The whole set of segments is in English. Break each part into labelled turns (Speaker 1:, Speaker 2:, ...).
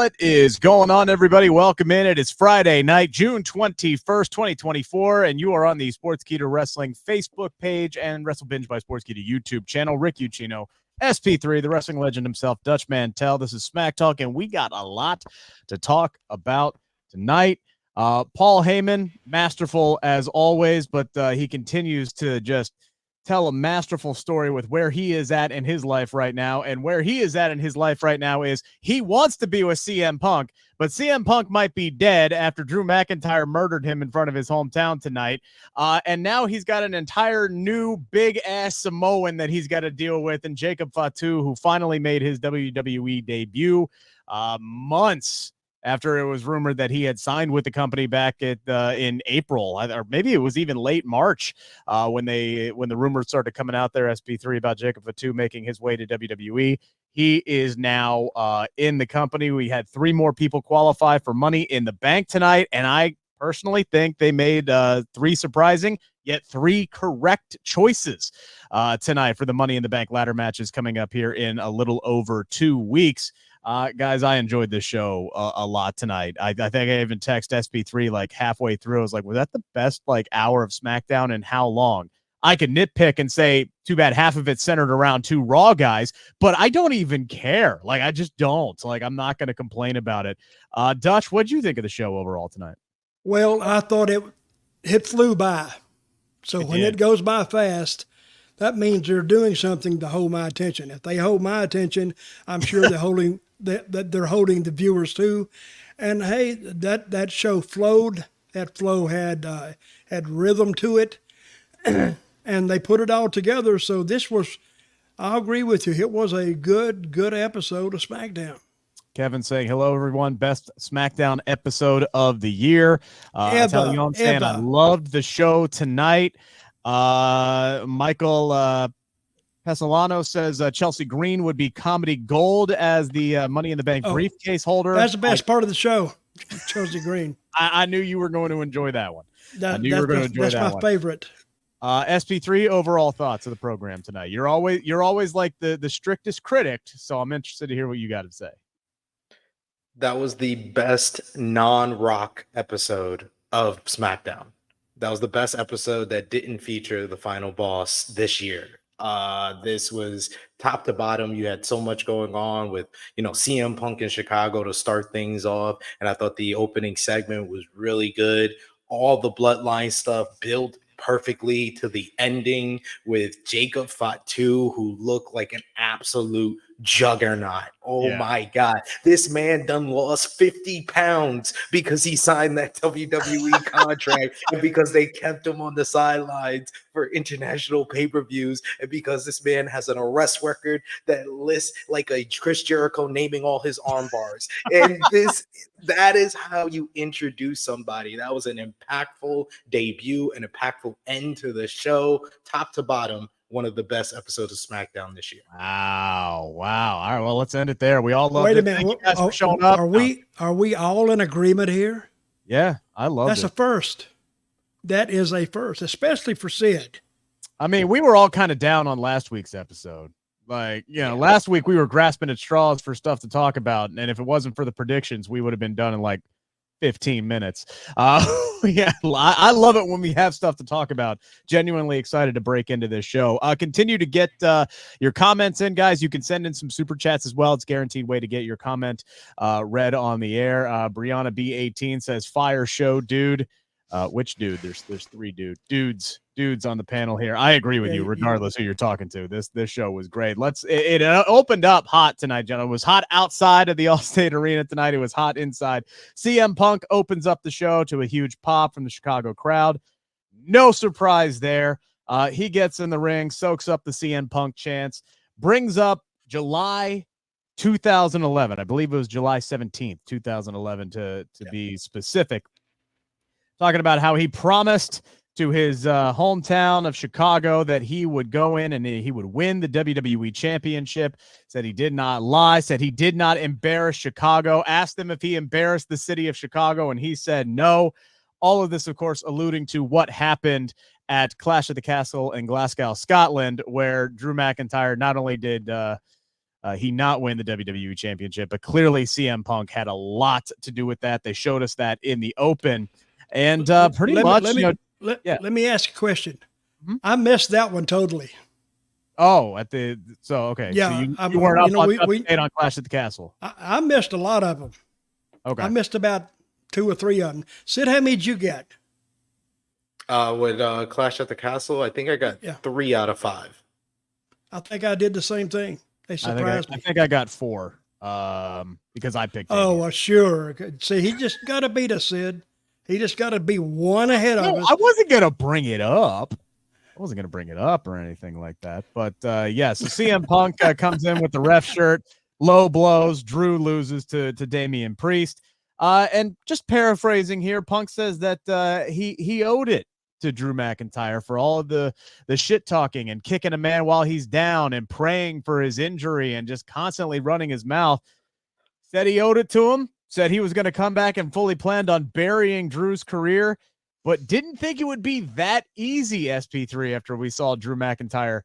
Speaker 1: What is going on, everybody? Welcome in. It is Friday night, June 21st, 2024, and you are on the Sportskeeda Wrestling Facebook page and WrestleBinge by Sportskeeda YouTube channel. Rick Ucchino, SP3, the wrestling legend himself, Dutch Mantell. This is Smack Talk, and we got a lot to talk about tonight. Paul Heyman, masterful as always, but he continues to just tell a masterful story with where he is at in his life right now. And where he is at in his life right now is he wants to be with CM Punk, but CM Punk might be dead after Drew McIntyre murdered him in front of his hometown tonight. And now he's got an entire new big-ass Samoan that he's got to deal with, and Jacob Fatu, who finally made his WWE debut months after it was rumored that he had signed with the company back in April, or maybe it was even late March when the rumors started coming out there, SP3, about Jacob Fatu making his way to WWE. He is now in the company. We had 3 more people qualify for Money in the Bank tonight, and I personally think they made 3 surprising yet 3 correct choices tonight for the Money in the Bank ladder matches coming up here in a little over 2 weeks. Guys, I enjoyed this show a lot tonight. I think I even text SP3 like halfway through. I was like, was that the best hour of SmackDown and how long? I could nitpick and say, too bad half of it centered around 2 Raw guys, but I don't even care. I just don't. I'm not going to complain about it. Dutch, what'd you think of the show overall tonight?
Speaker 2: Well, I thought it flew by. So when it goes by fast, that means they're doing something to hold my attention. If they hold my attention, I'm sure they're holding that they're holding the viewers too. And hey, that show flowed. That flow had rhythm to it, and they put it all together. So this was, I'll agree with you, it was a good episode of SmackDown.
Speaker 1: Kevin saying, hello, everyone. Best SmackDown episode of the year. I loved the show tonight. Michael Pesolano says Chelsea Green would be comedy gold as the Money in the Bank briefcase holder.
Speaker 2: That's the best part of the show, Chelsea Green.
Speaker 1: I knew you were going to enjoy that one. That's my
Speaker 2: favorite.
Speaker 1: SP3, overall thoughts of the program tonight. You're always like the strictest critic, so I'm interested to hear what you got to say.
Speaker 3: That was the best non-Rock episode of SmackDown. That was the best episode that didn't feature the final boss this year. This was top to bottom. You had so much going on with, CM Punk in Chicago to start things off. And I thought the opening segment was really good. All the Bloodline stuff built perfectly to the ending with Jacob Fatu, who looked like an absolute juggernaut. My God. This man done lost 50 pounds because he signed that WWE contract and because they kept him on the sidelines for international pay-per-views, and because this man has an arrest record that lists like a Chris Jericho naming all his arm bars. And that is how you introduce somebody. That was an impactful debut, an impactful end to the show, top to bottom. One of the best episodes of SmackDown this year.
Speaker 1: Wow. All right, well, let's end it there. We all love it.
Speaker 2: Wait a minute.
Speaker 1: Thank you guys for showing up.
Speaker 2: Are we all in agreement here?
Speaker 1: Yeah, I love it.
Speaker 2: That's a first. That is a first, especially for Sid.
Speaker 1: I mean, we were all kind of down on last week's episode. Last week we were grasping at straws for stuff to talk about, and if it wasn't for the predictions, we would have been done in 15 minutes. I love it when we have stuff to talk about. Genuinely excited to break into this show. Continue to get your comments in, guys. You can send in some super chats as well. It's a guaranteed way to get your comment read on the air. Brianna B18 says, fire show, dude. Which dude? There's 3 dudes on the panel here. I agree with you, regardless who you're talking to. This show was great. It opened up hot tonight, gentlemen. It was hot outside of the Allstate Arena tonight. It was hot inside. CM Punk opens up the show to a huge pop from the Chicago crowd. No surprise there. He gets in the ring, soaks up the CM Punk chants, brings up July 2011. I believe it was July 17th, 2011 to be specific. Talking about how he promised to his hometown of Chicago that he would go in and he would win the WWE Championship. Said he did not lie. Said he did not embarrass Chicago. Asked him if he embarrassed the city of Chicago, and he said no. All of this, of course, alluding to what happened at Clash of the Castle in Glasgow, Scotland, where Drew McIntyre not only did he not win the WWE Championship. But clearly CM Punk had a lot to do with that. They showed us that in the open. And pretty much,
Speaker 2: let me ask a question.
Speaker 1: Mm-hmm.
Speaker 2: I missed that one totally.
Speaker 1: Oh, okay.
Speaker 2: Yeah,
Speaker 1: so you weren't up on Clash at the Castle.
Speaker 2: I missed a lot of them.
Speaker 1: Okay,
Speaker 2: I missed about 2 or 3 of them. Sid, how many did you get?
Speaker 3: With Clash at the Castle, I think I got 3 out of 5.
Speaker 2: I think I did the same thing. They surprised me.
Speaker 1: I think I got 4 because I picked.
Speaker 2: Oh, well, sure. See, he just got to beat us, Sid. He just got to be one ahead of us.
Speaker 1: I wasn't going to bring it up. I wasn't going to bring it up or anything like that. But, so CM Punk comes in with the ref shirt, low blows. Drew loses to Damian Priest. And just paraphrasing here, Punk says that he owed it to Drew McIntyre for all of the shit talking and kicking a man while he's down and praying for his injury and just constantly running his mouth. Said he owed it to him, said he was going to come back and fully planned on burying Drew's career, but didn't think it would be that easy, SP3, after we saw Drew McIntyre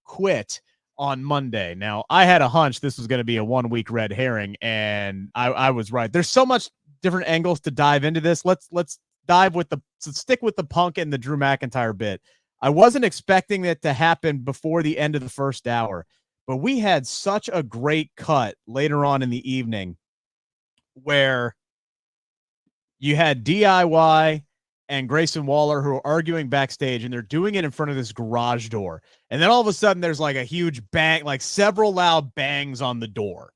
Speaker 1: quit on Monday. Now, I had a hunch this was going to be a 1-week red herring, and I was right. There's so much different angles to dive into this. Let's stick with the Punk and the Drew McIntyre bit. I wasn't expecting it to happen before the end of the first hour, but we had such a great cut later on in the evening where you had DIY and Grayson Waller who are arguing backstage, and they're doing it in front of this garage door. And then all of a sudden there's like a huge bang, like several loud bangs on the door.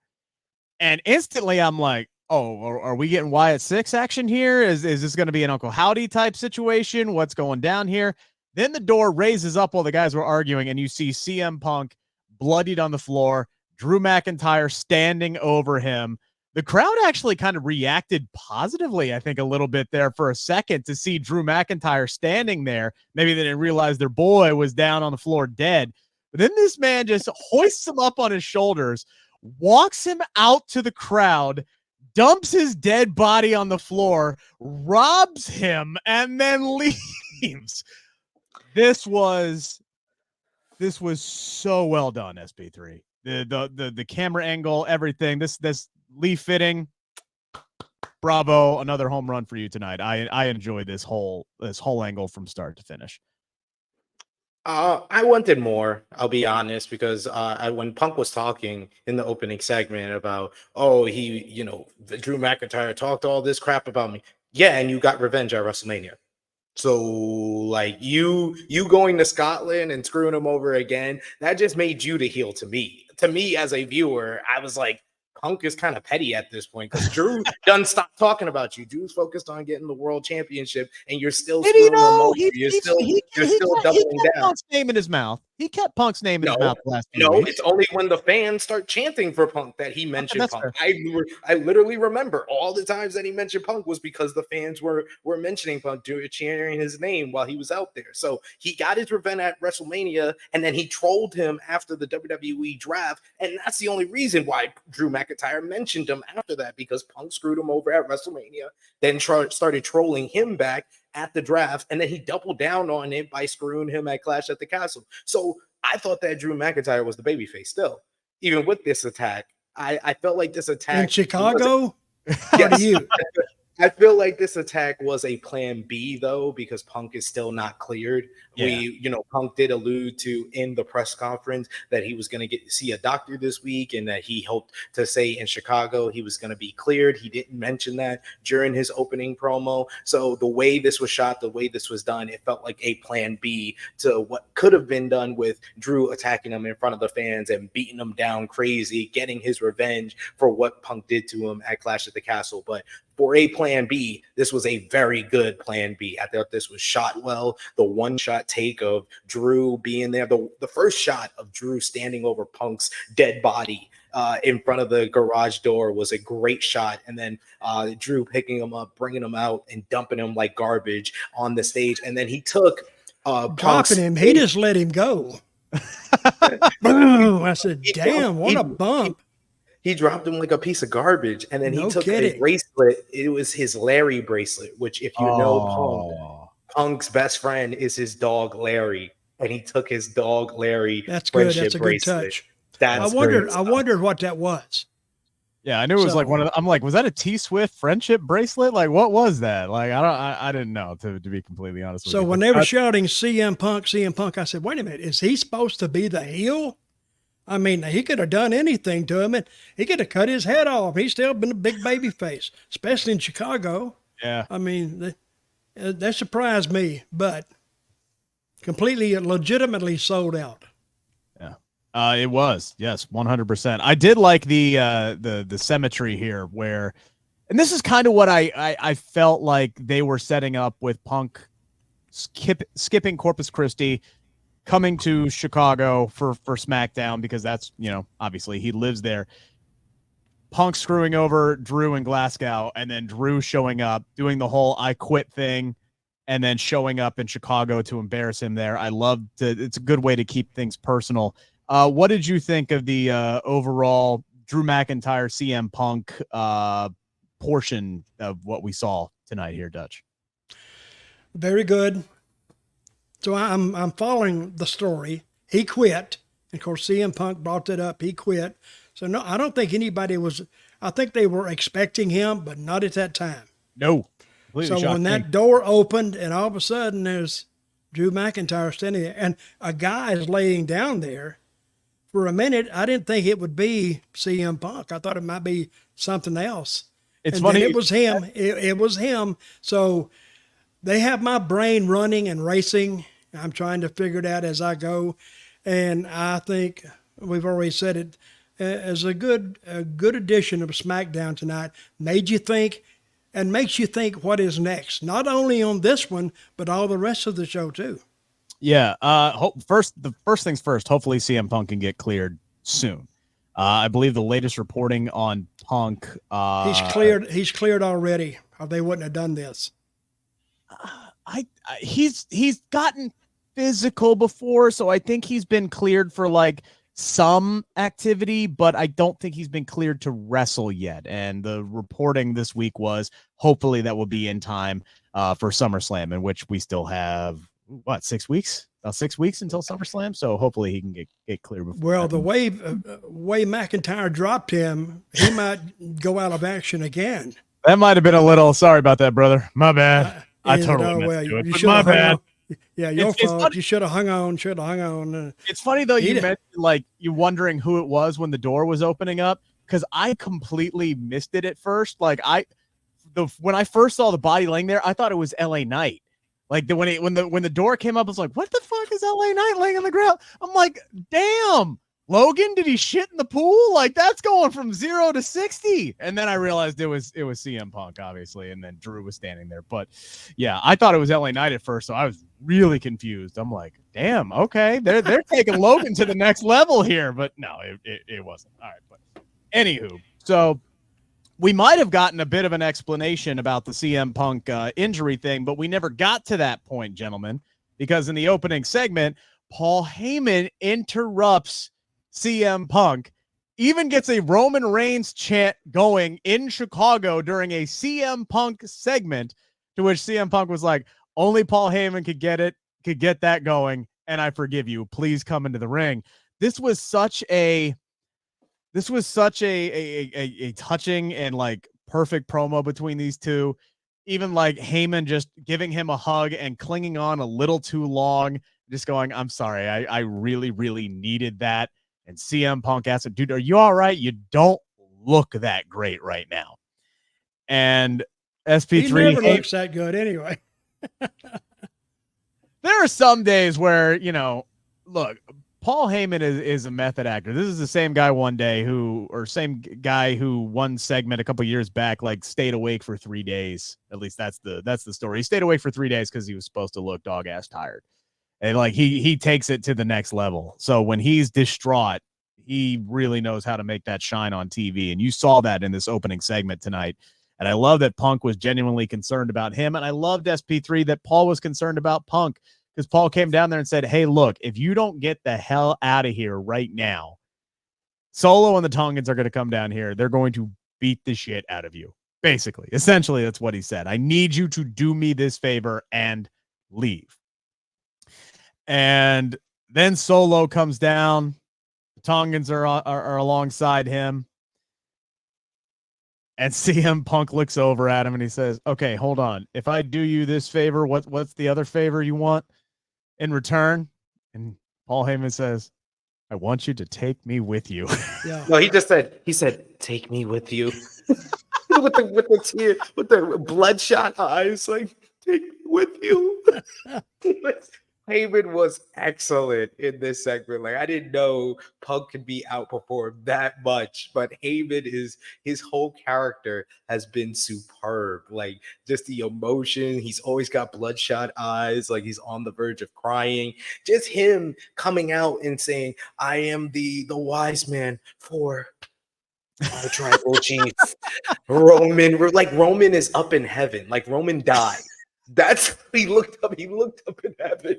Speaker 1: And instantly I'm like, oh, are we getting Wyatt 6 action here? Is this going to be an Uncle Howdy type situation? What's going down here? Then the door raises up while the guys were arguing, and you see CM Punk bloodied on the floor, Drew McIntyre standing over him. The crowd actually kind of reacted positively, I think, a little bit there for a second to see Drew McIntyre standing there. Maybe they didn't realize their boy was down on the floor dead. But then this man just hoists him up on his shoulders, walks him out to the crowd, dumps his dead body on the floor, robs him, and then leaves. This was so well done, SP3. The camera angle, everything. This Lee fitting. Bravo, another home run for you tonight. I enjoyed this whole angle from start to finish.
Speaker 3: I wanted more, I'll be honest, because when Punk was talking in the opening segment about, Drew McIntyre talked all this crap about me. Yeah, and you got revenge at WrestleMania. So, like, you going to Scotland and screwing him over again, that just made you the heel to me. To me, as a viewer, I was like, Punk is kind of petty at this point because Drew doesn't stop talking about you. Drew's focused on getting the world championship, and you're still screwing him over. You're still doubling down.
Speaker 1: Punk's name in his mouth. He kept Punk's name in his mouth the last few weeks.
Speaker 3: It's only when the fans start chanting for Punk that he mentioned Punk. I literally remember all the times that he mentioned Punk was because the fans were mentioning Punk, cheering his name while he was out there. So he got his revenge at WrestleMania, and then he trolled him after the WWE draft, and that's the only reason why Drew McIntyre mentioned him after that, because Punk screwed him over at WrestleMania, then started trolling him back at the draft, and then he doubled down on it by screwing him at Clash at the Castle. So I thought that Drew McIntyre was the babyface still, even with this attack. I felt like this attack
Speaker 2: in Chicago. How do you?
Speaker 3: I feel like this attack was a plan B, though, because Punk is still not cleared. Yeah. Punk did allude to in the press conference that he was going to see a doctor this week and that he hoped to say in Chicago he was going to be cleared. He didn't mention that during his opening promo. So the way this was shot, the way this was done, it felt like a plan B to what could have been done with Drew attacking him in front of the fans and beating him down crazy, getting his revenge for what Punk did to him at Clash at the Castle. But for a plan B, this was a very good plan B. I thought this was shot well. The one-shot take of Drew being there, the first shot of Drew standing over Punk's dead body in front of the garage door was a great shot. And then Drew picking him up, bringing him out, and dumping him like garbage on the stage. And then he took
Speaker 2: dropping him. He just let him go. Boom! I said, "Damn, what a bump!"
Speaker 3: He dropped him like a piece of garbage, and then he took a bracelet. It was his Larry bracelet, which, if you know Punk's best friend is his dog Larry, and he took his dog Larry.
Speaker 2: That's good. That's a
Speaker 3: bracelet.
Speaker 2: good touch. I wondered what that was.
Speaker 1: Yeah, I knew it was like one of the, I'm like, was that a T-Swift friendship bracelet? Like, what was that? Like, I didn't know, to be completely honest with you.
Speaker 2: So when they were shouting CM Punk, I said, wait a minute, is he supposed to be the heel? I mean, he could have done anything to him, and he could have cut his head off. He's still been a big baby face, especially in Chicago.
Speaker 1: Yeah.
Speaker 2: I mean, that surprised me, but completely, legitimately sold out.
Speaker 1: It was, yes, 100%. I did like the symmetry here where, and this is kind of what I felt like they were setting up with Punk skipping Corpus Christi, coming to Chicago for SmackDown, because that's, obviously he lives there. Punk screwing over Drew in Glasgow, and then Drew showing up, doing the whole I quit thing, and then showing up in Chicago to embarrass him there. I loved it. It's a good way to keep things personal. What did you think of the overall Drew McIntyre CM Punk portion of what we saw tonight here, Dutch?
Speaker 2: Very good. So I'm following the story. He quit. Of course, CM Punk brought that up. He quit. So no, I don't think anybody was. I think they were expecting him, but not at that time.
Speaker 1: No.
Speaker 2: So when that door opened, and all of a sudden there's Drew McIntyre standing there, and a guy is laying down there. For a minute, I didn't think it would be CM Punk. I thought it might be something else.
Speaker 1: It's funny.
Speaker 2: It was him. It was him. So they have my brain running and racing. I'm trying to figure it out as I go. And I think we've already said it as a good edition of SmackDown tonight. Made you think and makes you think what is next. Not only on this one, but all the rest of the show too.
Speaker 1: Yeah. The first things first, hopefully CM Punk can get cleared soon. I believe the latest reporting on Punk,
Speaker 2: he's cleared already, or they wouldn't have done this.
Speaker 1: He's gotten physical before, so I think he's been cleared for like some activity, but I don't think he's been cleared to wrestle yet. And the reporting this week was hopefully that will be in time for SummerSlam, in which we still have 6 weeks? About 6 weeks until SummerSlam, so hopefully he can get clear before.
Speaker 2: Well, the way McIntyre dropped him, he might go out of action again.
Speaker 1: That might have been a little. Sorry about that, brother. My bad. I totally meant to do it, but my bad.
Speaker 2: Yeah, your fault. You should have hung on.
Speaker 1: It's funny though. You mentioned like you wondering who it was when the door was opening up, because I completely missed it at first. Like when I first saw the body laying there, I thought it was LA Knight. Like when the door came up, I was like, what the fuck is LA Knight laying on the ground? I'm like, damn, Logan, did he shit in the pool? Like that's going from 0 to 60. And then I realized it was CM Punk, obviously, and then Drew was standing there. But yeah, I thought it was LA Knight at first, so I was really confused. I'm like, damn, okay, they're taking Logan to the next level here. But no, it wasn't. All right, but anywho, so we might have gotten a bit of an explanation about the CM Punk injury thing, but we never got to that point, gentlemen, because in the opening segment, Paul Heyman interrupts CM Punk, even gets a Roman Reigns chant going in Chicago during a CM Punk segment, to which CM Punk was like, only Paul Heyman could get that going, and I forgive you. Please come into the ring. This was such a touching and like perfect promo between these two. Even like Heyman just giving him a hug and clinging on a little too long, just going, I'm sorry, I really, really needed that. And CM Punk asked him, dude, are you all right? You don't look that great right now. And SP3
Speaker 2: he never looks that good anyway.
Speaker 1: There are some days where, look, Paul Heyman is a method actor. This is the same guy same guy who one segment a couple years back, like stayed awake for 3 days. At least that's the story. He stayed awake for 3 days because he was supposed to look dog ass tired. And like he takes it to the next level. So when he's distraught, he really knows how to make that shine on TV. And you saw that in this opening segment tonight. And I love that Punk was genuinely concerned about him. And I loved SP3 that Paul was concerned about Punk, because Paul came down there and said, hey, look, if you don't get the hell out of here right now, Solo and the Tongans are going to come down here. They're going to beat the shit out of you. Basically, essentially, that's what he said. I need you to do me this favor and leave. And then Solo comes down, The Tongans are alongside him. And CM Punk looks over at him and he says, okay, hold on. If I do you this favor, what's the other favor you want in return? And Paul Heyman says, I want you to take me with you.
Speaker 2: Yeah.
Speaker 3: No, he said, take me with you. with the bloodshot eyes, like, take me with you. Heyman was excellent in this segment. Like, I didn't know Punk could be outperformed that much, but his whole character has been superb. Like, just the emotion. He's always got bloodshot eyes, like he's on the verge of crying. Just him coming out and saying, I am the wise man for our tribal chief. Roman, like Roman is up in heaven. Like Roman died. That's he looked up in heaven.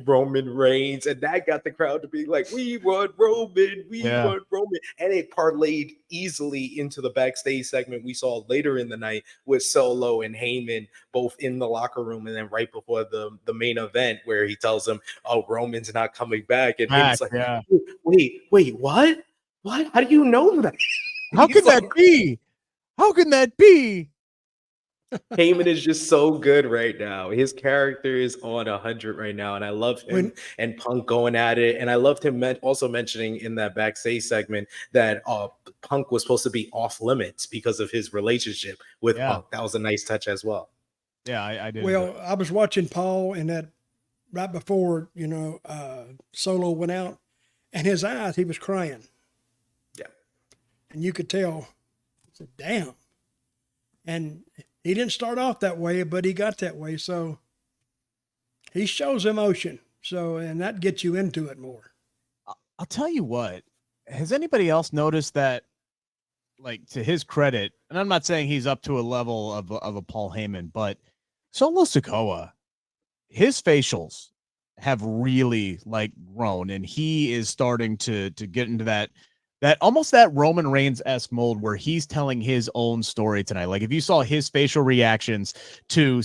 Speaker 3: Roman Reigns, and that got the crowd to be like, we want Roman, want Roman. And it parlayed easily into the backstage segment we saw later in the night with Solo and Heyman both in the locker room, and then right before the main event where he tells them, oh, Roman's not coming back. And Heyman's like, wait, what? What? How do you know that?
Speaker 1: How could that be? How can that be?
Speaker 3: Heyman is just so good right now. His character is on 100 right now, and I love him and Punk going at it. And I loved him also mentioning in that backstage segment that Punk was supposed to be off limits because of his relationship with Punk. That was a nice touch as well.
Speaker 1: Yeah, I did.
Speaker 2: Well, I was watching Paul and that right before, Solo went out, and his eyes, he was crying.
Speaker 3: Yeah.
Speaker 2: And you could tell, I said, damn. And he didn't start off that way, but he got that way. So he shows emotion. So, and that gets you into it more.
Speaker 1: I'll tell you what, has anybody else noticed that, like, to his credit, and I'm not saying he's up to a level of a Paul Heyman, but Solo Sikoa, his facials have really like grown, and he is starting to get into that almost that Roman Reigns-esque mold where he's telling his own story tonight. Like if you saw his facial reactions to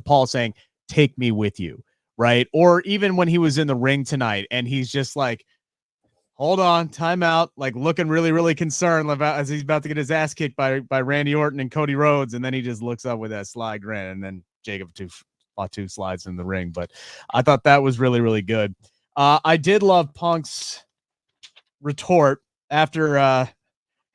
Speaker 1: Paul saying, take me with you, right? Or even when he was in the ring tonight and he's just like, hold on, time out, like looking really, really concerned about as he's about to get his ass kicked by Randy Orton and Cody Rhodes. And then he just looks up with that sly grin, and then Jacob Fatu slides in the ring. But I thought that was really, really good. I did love Punk's retort after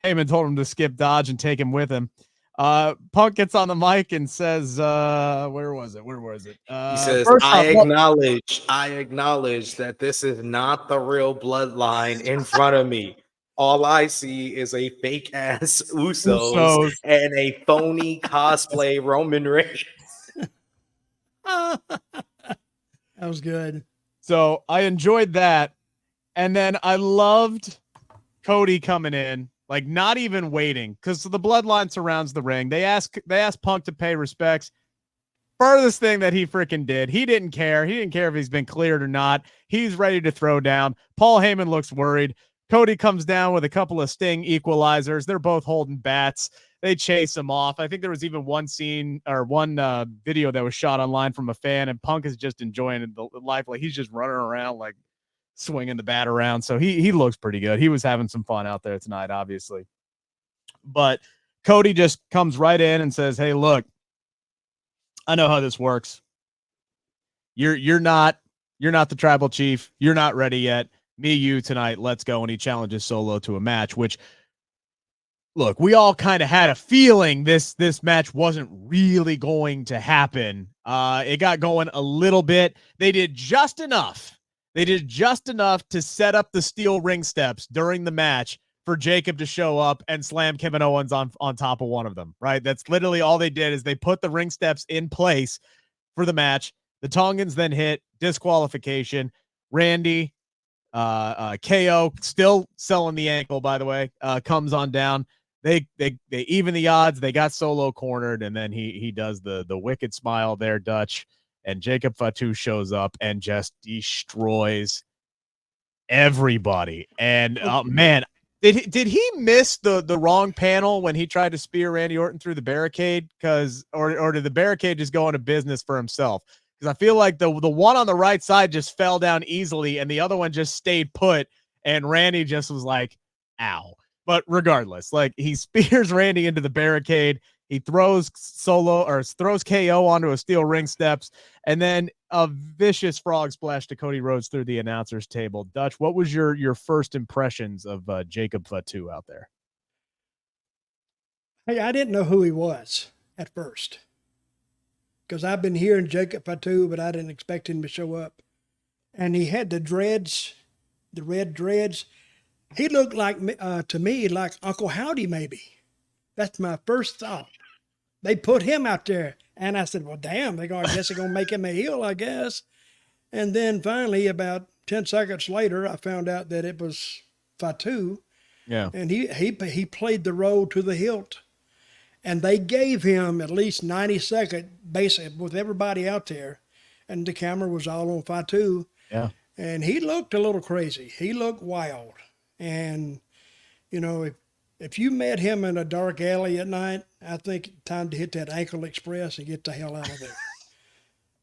Speaker 1: Heyman told him to skip Dodge and take him with him. Punk gets on the mic and says, where was it?
Speaker 3: He says, I acknowledge that this is not the real bloodline in front of me. All I see is a fake ass Usos and a phony cosplay Roman Reigns.
Speaker 2: That was good.
Speaker 1: So I enjoyed that. And then I loved Cody coming in, like not even waiting, because the bloodline surrounds the ring. They ask Punk to pay respects. Furthest thing that he freaking did. He didn't care. He didn't care if he's been cleared or not. He's ready to throw down. Paul Heyman looks worried. Cody comes down with a couple of Sting equalizers. They're both holding bats. They chase him off. I think there was even one scene or one video that was shot online from a fan, and Punk is just enjoying the life. Like he's just running around, like swinging the bat around. So he looks pretty good. He was having some fun out there tonight, obviously. But Cody just comes right in and says, hey, look, I know how this works. You're not the tribal chief. You're not ready yet. Me, you tonight. Let's go. And he challenges Solo to a match, which, look, we all kind of had a feeling this match wasn't really going to happen. It got going a little bit. They did just enough. To set up the steel ring steps during the match for Jacob to show up and slam Kevin Owens on top of one of them, right? That's literally all they did is they put the ring steps in place for the match. The Tongans then hit disqualification. Randy, KO, still selling the ankle, by the way, comes on down. They even the odds. They got Solo cornered, and then he does the wicked smile there, Dutch. And Jacob Fatu shows up and just destroys everybody. And man, did he miss the wrong panel when he tried to spear Randy Orton through the barricade? Or did the barricade just go into business for himself? Because I feel like the one on the right side just fell down easily, and the other one just stayed put. And Randy just was like, ow. But regardless, like he spears Randy into the barricade. He throws throws KO onto a steel ring steps, and then a vicious frog splash to Cody Rhodes through the announcer's table. Dutch, what was your first impressions of Jacob Fatu out there?
Speaker 2: Hey, I didn't know who he was at first because I've been hearing Jacob Fatu, but I didn't expect him to show up. And he had the dreads, the red dreads. He looked like, to me, like Uncle Howdy, maybe. That's my first thought. They put him out there, and I said, well, damn, I guess they're going to make him a heel, I guess. And then finally, about 10 seconds later, I found out that it was Fatu.
Speaker 1: Yeah.
Speaker 2: And he played the role to the hilt. And they gave him at least 90 seconds, basically, with everybody out there. And the camera was all on Fatu.
Speaker 1: Yeah.
Speaker 2: And he looked a little crazy. He looked wild. And, you know, if you met him in a dark alley at night, I think time to hit that ankle express and get the hell out of there.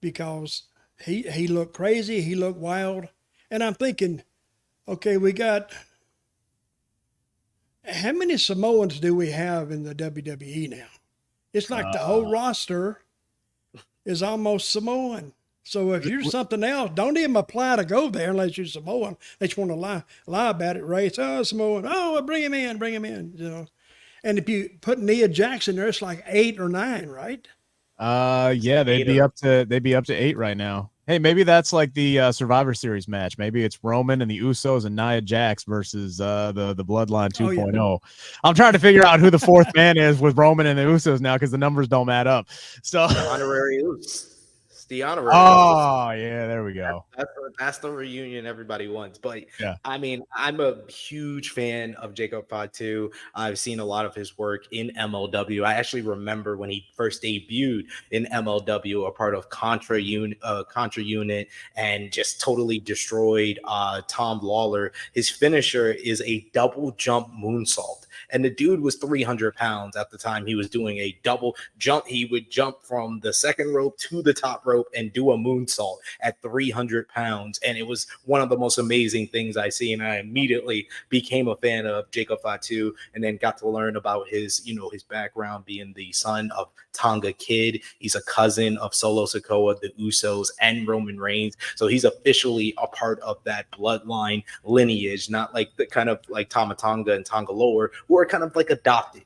Speaker 2: Because he looked crazy. He looked wild. And I'm thinking, okay, we got... How many Samoans do we have in the WWE now? It's like the whole roster is almost Samoan. So if you're something else, don't even apply to go there unless you're Samoan. They just want to lie about it, right? Oh, Samoan. Oh, bring him in, you know. And if you put Nia Jackson there, it's like 8 or 9, right?
Speaker 1: Yeah, they'd be up to 8 right now. Hey, maybe that's like the Survivor Series match. Maybe it's Roman and the Usos and Nia Jax versus the Bloodline 2.0. Yeah. I'm trying to figure out who the fourth man is with Roman and the Usos now because the numbers don't add up. So
Speaker 3: honorary Us. The honorary.
Speaker 1: Oh, yeah, there we go.
Speaker 3: That's the reunion everybody wants. But
Speaker 1: yeah,
Speaker 3: I mean, I'm a huge fan of Jacob Fatu. I've seen a lot of his work in MLW. I actually remember when he first debuted in MLW, a part of Contra Unit, and just totally destroyed Tom Lawler. His finisher is a double jump moonsault. And the dude was 300 pounds at the time. He was doing a double jump. He would jump from the second rope to the top rope and do a moonsault at 300 pounds. And it was one of the most amazing things I see. And I immediately became a fan of Jacob Fatu and then got to learn about his background being the son of Tonga Kid. He's a cousin of Solo Sikoa, the Usos, and Roman Reigns. So he's officially a part of that bloodline lineage, not like the kind of like Tama Tonga and Tonga Lower, who are kind of like adopted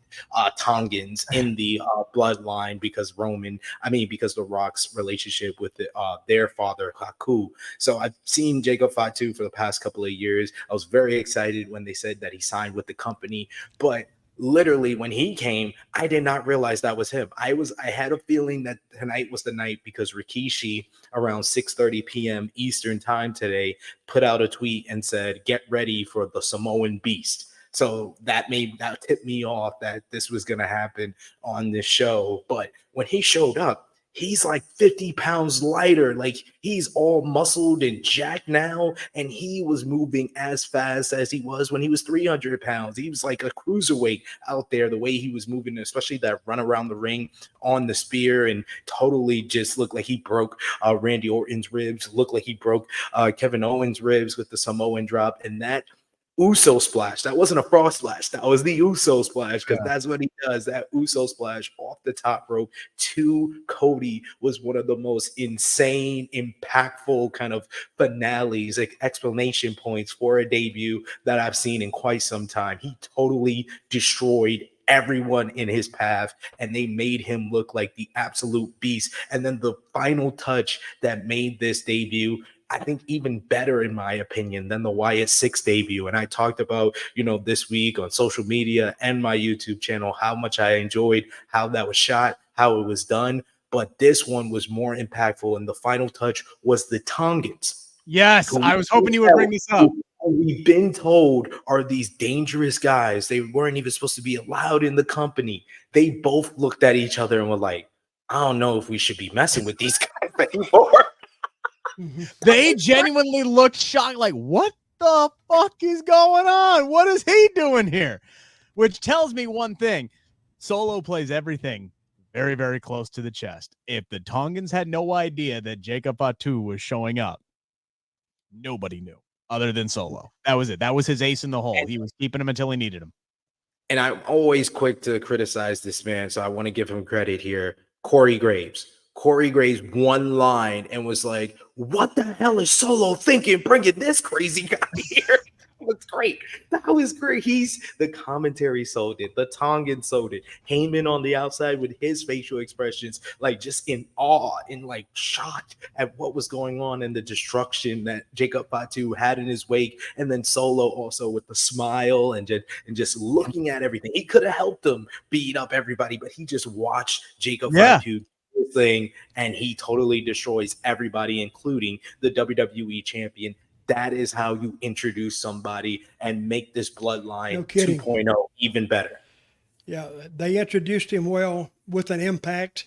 Speaker 3: Tongans in the bloodline because The Rock's relationship with their father, Haku. So I've seen Jacob Fatu for the past couple of years. I was very excited when they said that he signed with the company, but literally when he came, I did not realize that was him. I had a feeling that tonight was the night because Rikishi around 6:30 p.m. Eastern time today put out a tweet and said, "Get ready for the Samoan Beast." So that tipped me off that this was going to happen on this show. But when he showed up, he's like 50 pounds lighter. Like he's all muscled and jacked now. And he was moving as fast as he was when he was 300 pounds. He was like a cruiserweight out there, the way he was moving, especially that run around the ring on the spear, and totally just looked like he broke Randy Orton's ribs, looked like he broke Kevin Owens' ribs with the Samoan drop. And that Uso splash, that wasn't a frost splash, that was the Uso splash, because that's what he does. That Uso splash off the top rope to Cody was one of the most insane, impactful kind of finales, like explanation points for a debut that I've seen in quite some time. He totally destroyed everyone in his path, and they made him look like the absolute beast. And then the final touch that made this debut, I think, even better, in my opinion, than the Wyatt 6 debut. And I talked about, this week on social media and my YouTube channel, how much I enjoyed how that was shot, how it was done. But this one was more impactful. And the final touch was the Tongans.
Speaker 1: Yes, I was hoping you would bring this up.
Speaker 3: We've been told are these dangerous guys. They weren't even supposed to be allowed in the company. They both looked at each other and were like, I don't know if we should be messing with these guys anymore.
Speaker 1: They genuinely looked shocked, like, what the fuck is going on? What is he doing here? Which tells me one thing. Solo plays everything very, very close to the chest. If the Tongans had no idea that Jacob Fatu was showing up, nobody knew. other than Solo. That was it. That was his ace in the hole. He was keeping him until he needed him.
Speaker 3: And I'm always quick to criticize this man, so I want to give him credit here. Corey Graves. Corey Graves one line and was like, "What the hell is Solo thinking bringing this crazy guy here?" Was great. That was great. The commentary sold it. The Tongan sold it. Heyman on the outside with his facial expressions, like just in awe and like shocked at what was going on and the destruction that Jacob Fatu had in his wake. And then Solo also with the smile and just looking at everything. He could have helped them beat up everybody, but he just watched Jacob Fatu thing, and he totally destroys everybody, including the WWE champion. That is how you introduce somebody and make this bloodline 2.0 even better.
Speaker 2: Yeah, they introduced him well with an impact.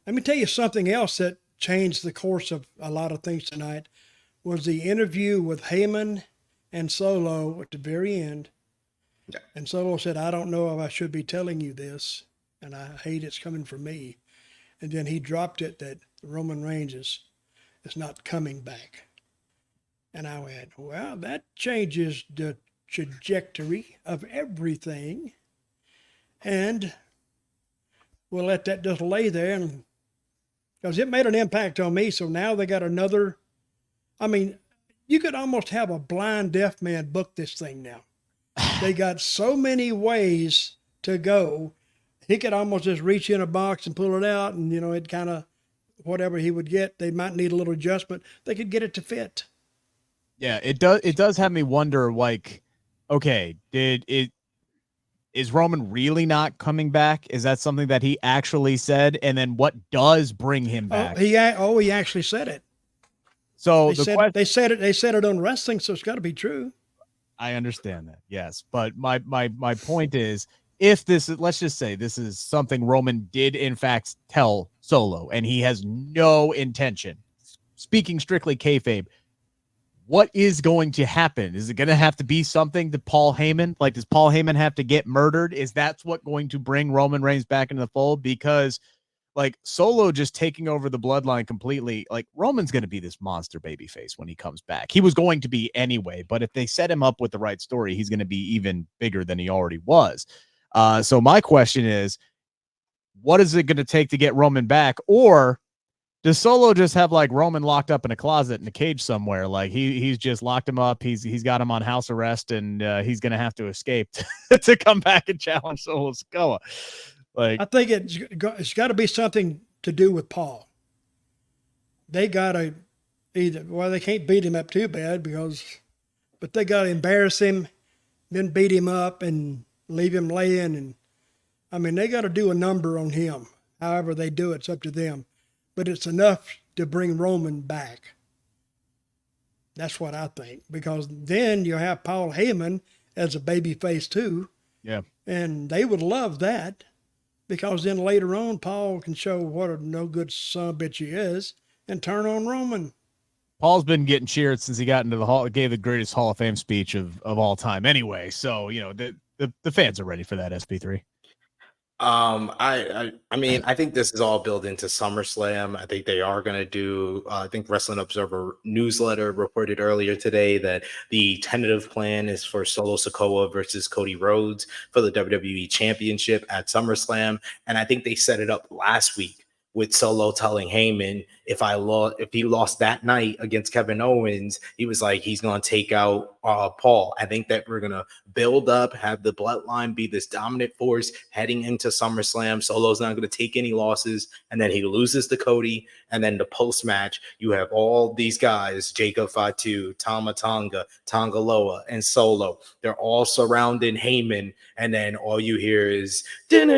Speaker 2: Let me tell you something else that changed the course of a lot of things tonight was the interview with Heyman and Solo at the very end. Yeah. And Solo said, "I don't know if I should be telling you this, and I hate it's coming from me." And then he dropped it that Roman Reigns is not coming back. And I went, well, that changes the trajectory of everything. And we'll let that just lay there. And because it made an impact on me. So now they got another. I mean, you could almost have a blind deaf man book this thing now. They got so many ways to go. He could almost just reach in a box and pull it out. And, it kind of, whatever he would get, they might need a little adjustment. They could get it to fit.
Speaker 1: Yeah, it does have me wonder, like, okay, is Roman really not coming back? Is that something that he actually said? And then what does bring him back?
Speaker 2: He actually said it.
Speaker 1: So
Speaker 2: they said it on wrestling, so it's got to be true.
Speaker 1: I understand that, yes, but my point is, if let's just say this is something Roman did in fact tell Solo, and he has no intention, speaking strictly kayfabe, what is going to happen? Is it going to have to be something to Paul Heyman? Like, does Paul Heyman have to get murdered? Is that what going to bring Roman Reigns back into the fold? Because, like, Solo just taking over the bloodline completely, like, Roman's going to be this monster babyface when he comes back. He was going to be anyway, but if they set him up with the right story, he's going to be even bigger than he already was. So my question is, what is it going to take to get Roman back? Or does Solo just have like Roman locked up in a closet in a cage somewhere? Like he's just locked him up. He's got him on house arrest, and he's going to have to escape to come back and challenge Solo Sikoa. Like,
Speaker 2: I think it's got to be something to do with Paul. They got to they can't beat him up too bad but they got to embarrass him, then beat him up and leave him laying. And I mean, they got to do a number on him. However they do it's up to them. But it's enough to bring Roman back. That's what I think. Because then you have Paul Heyman as a babyface too.
Speaker 1: Yeah.
Speaker 2: And they would love that. Because then later on, Paul can show what a no good son of a bitch he is and turn on Roman.
Speaker 1: Paul's been getting cheered since he got into the hall. Gave the greatest Hall of Fame speech of all time anyway. So, the fans are ready for that, SP3.
Speaker 3: I mean, I think this is all built into SummerSlam. I think they are going to do, I think Wrestling Observer newsletter reported earlier today that the tentative plan is for Solo Sikoa versus Cody Rhodes for the WWE Championship at SummerSlam. And I think they set it up last week with Solo telling Heyman, if he lost that night against Kevin Owens, he was like, he's going to take out Paul. I think that we're going to build up, have the bloodline be this dominant force heading into SummerSlam. Solo's not going to take any losses, and then he loses to Cody. And then the post-match, you have all these guys, Jacob Fatu, Tama Tonga, Tonga Loa, and Solo. They're all surrounding Heyman, and then all you hear is and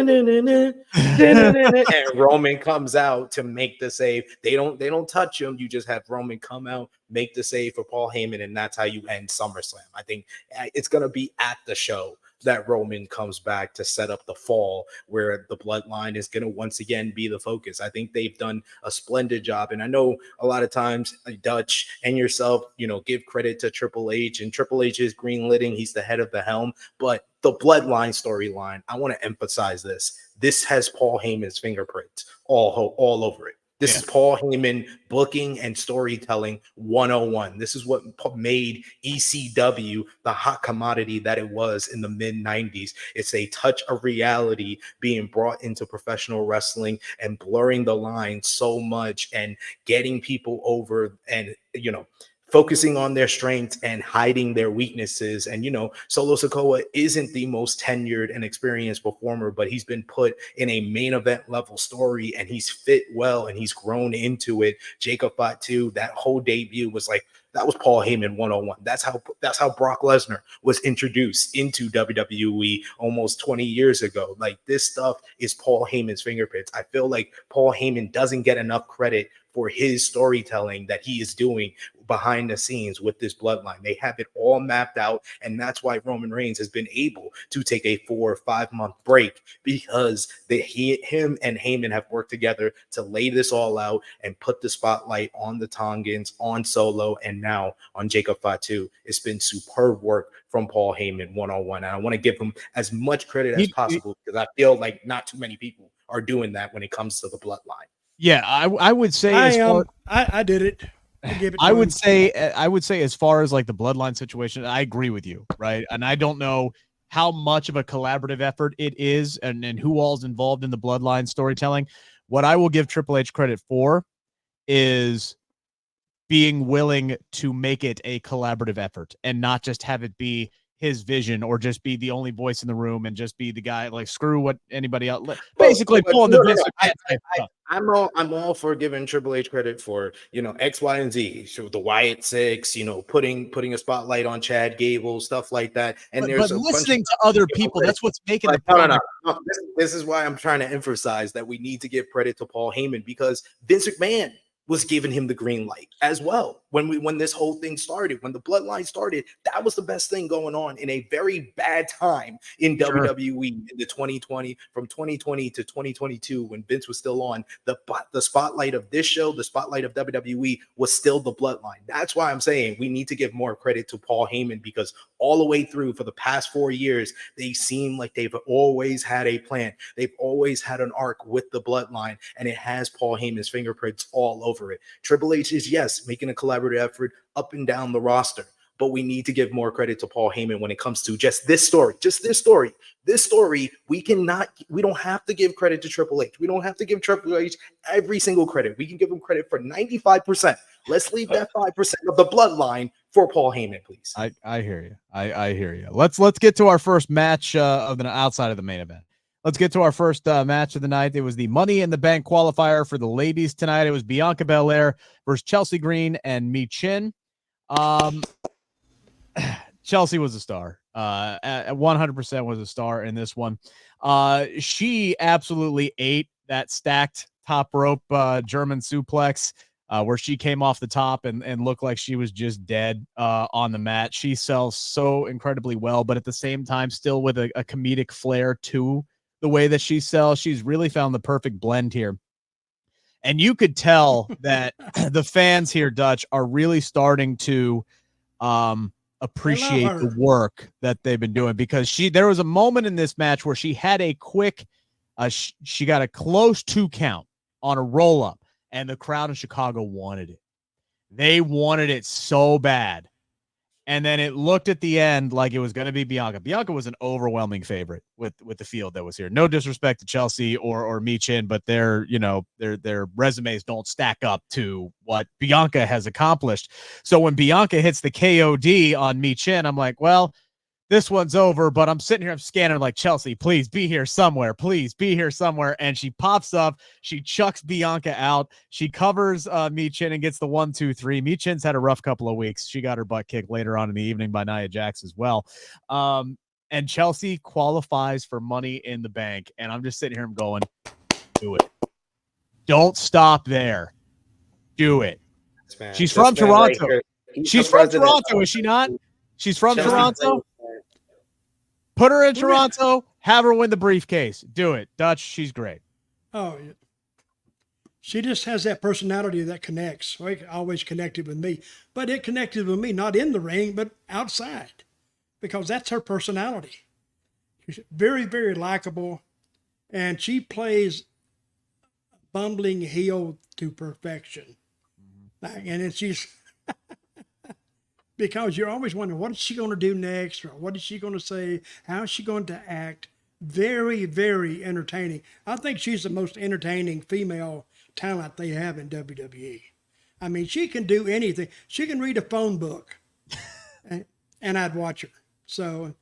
Speaker 3: Roman comes out to make the save. They don't touch him. You just have Roman come out, make the save for Paul Heyman, and that's how you end SummerSlam. I think it's going to be at the show that Roman comes back to set up the fall where the bloodline is going to once again be the focus. I think they've done a splendid job. And I know a lot of times Dutch and yourself, give credit to Triple H, and Triple H is greenlighting. He's the head of the helm, but the bloodline storyline, I want to emphasize this. This has Paul Heyman's fingerprints all over it. This is Paul Heyman booking and storytelling 101. This is what made ECW the hot commodity that it was in the mid-90s. It's a touch of reality being brought into professional wrestling and blurring the line so much and getting people over and, focusing on their strengths and hiding their weaknesses. And, Solo Sikoa isn't the most tenured and experienced performer, but he's been put in a main event level story and he's fit well and he's grown into it. Jacob Fatu, that whole debut was like, that was Paul Heyman 101. That's how Brock Lesnar was introduced into WWE almost 20 years ago. Like, this stuff is Paul Heyman's fingerprints. I feel like Paul Heyman doesn't get enough credit for his storytelling that he is doing behind the scenes with this bloodline. They have it all mapped out, and that's why Roman Reigns has been able to take a 4 or 5 month break, because him and Heyman have worked together to lay this all out and put the spotlight on the Tongans, on Solo, and now on Jacob Fatu. It's been superb work from Paul Heyman 101, and I want to give him as much credit as possible, because I feel like not too many people are doing that when it comes to the bloodline.
Speaker 1: Yeah, I would say
Speaker 2: I did it. I
Speaker 1: would say as far as like the bloodline situation, I agree with you, right? And I don't know how much of a collaborative effort it is and who all's involved in the bloodline storytelling. What I will give Triple H credit for is being willing to make it a collaborative effort and not just have it be his vision or just be the only voice in the room and just be the guy, like, screw what anybody else, basically pulling the Vince McMahon.
Speaker 3: I'm all for giving Triple H credit for, X, Y, and Z. So the Wyatt Six, putting a spotlight on Chad Gable, stuff like that. And
Speaker 1: but listening to other people, that's what's making the product.
Speaker 3: No. This is why I'm trying to emphasize that we need to give credit to Paul Heyman, because Vince McMahon was giving him the green light as well. When this whole thing started, when the bloodline started, that was the best thing going on in a very bad time in WWE in the 2020, from 2020 to 2022, when Vince was still on. The spotlight of this show, the spotlight of WWE was still the bloodline. That's why I'm saying we need to give more credit to Paul Heyman, because all the way through for the past 4 years, they seem like they've always had a plan. They've always had an arc with the bloodline, and it has Paul Heyman's fingerprints all over it. Triple H is, yes, making a collaborative effort up and down the roster, but we need to give more credit to Paul Heyman when it comes to just this story. This story, we don't have to give credit to Triple H. We don't have to give Triple H every single credit. We can give him credit for 95%. Let's leave that 5% of the bloodline for Paul Heyman, please.
Speaker 1: I hear you. I hear you. Let's get to our first match of the outside of the main event. Let's get to our first match of the night. It was the Money in the Bank qualifier for the ladies tonight. It was Bianca Belair versus Chelsea Green and Mi Chin. Chelsea was a star. 100% was a star in this one. She absolutely ate that stacked top rope German suplex where she came off the top and looked like she was just dead on the mat. She sells so incredibly well, but at the same time, still with a comedic flair to the way that she sells. She's really found the perfect blend here. And you could tell that the fans here, Dutch, are really starting to appreciate the work that they've been doing, because there was a moment in this match where she had a quick, she got a close 2 count on a roll up, and the crowd in Chicago wanted it. They wanted it so bad. And then it looked at the end like it was going to be Bianca. Bianca was an overwhelming favorite with the field that was here. No disrespect to Chelsea or Mi Chin, but their resumes don't stack up to what Bianca has accomplished. So when Bianca hits the KOD on Mi Chin, I'm like, well, this one's over. But I'm sitting here, I'm scanning like, Chelsea, please be here somewhere. Please be here somewhere. And she pops up. She chucks Bianca out. She covers Mi Chin and gets the 1, 2, 3. Mi Chin's had a rough couple of weeks. She got her butt kicked later on in the evening by Nia Jax as well. And Chelsea qualifies for Money in the Bank. And I'm just sitting here, I'm going, do it. Don't stop there. Do it. She's from Toronto. She's from Toronto, is she not? She's from Toronto. Put her in Toronto, have her win the briefcase. Do it. Dutch, she's great.
Speaker 2: Oh, yeah. She just has that personality that connects. Well, it always connected with me. But it connected with me, not in the ring, but outside. Because that's her personality. She's very, very likable. And she plays bumbling heel to perfection. And it's just because you're always wondering, what is she going to do next? Or what is she going to say? How is she going to act? Very, very entertaining. I think she's the most entertaining female talent they have in WWE. I mean, she can do anything. She can read a phone book, and I'd watch her. So,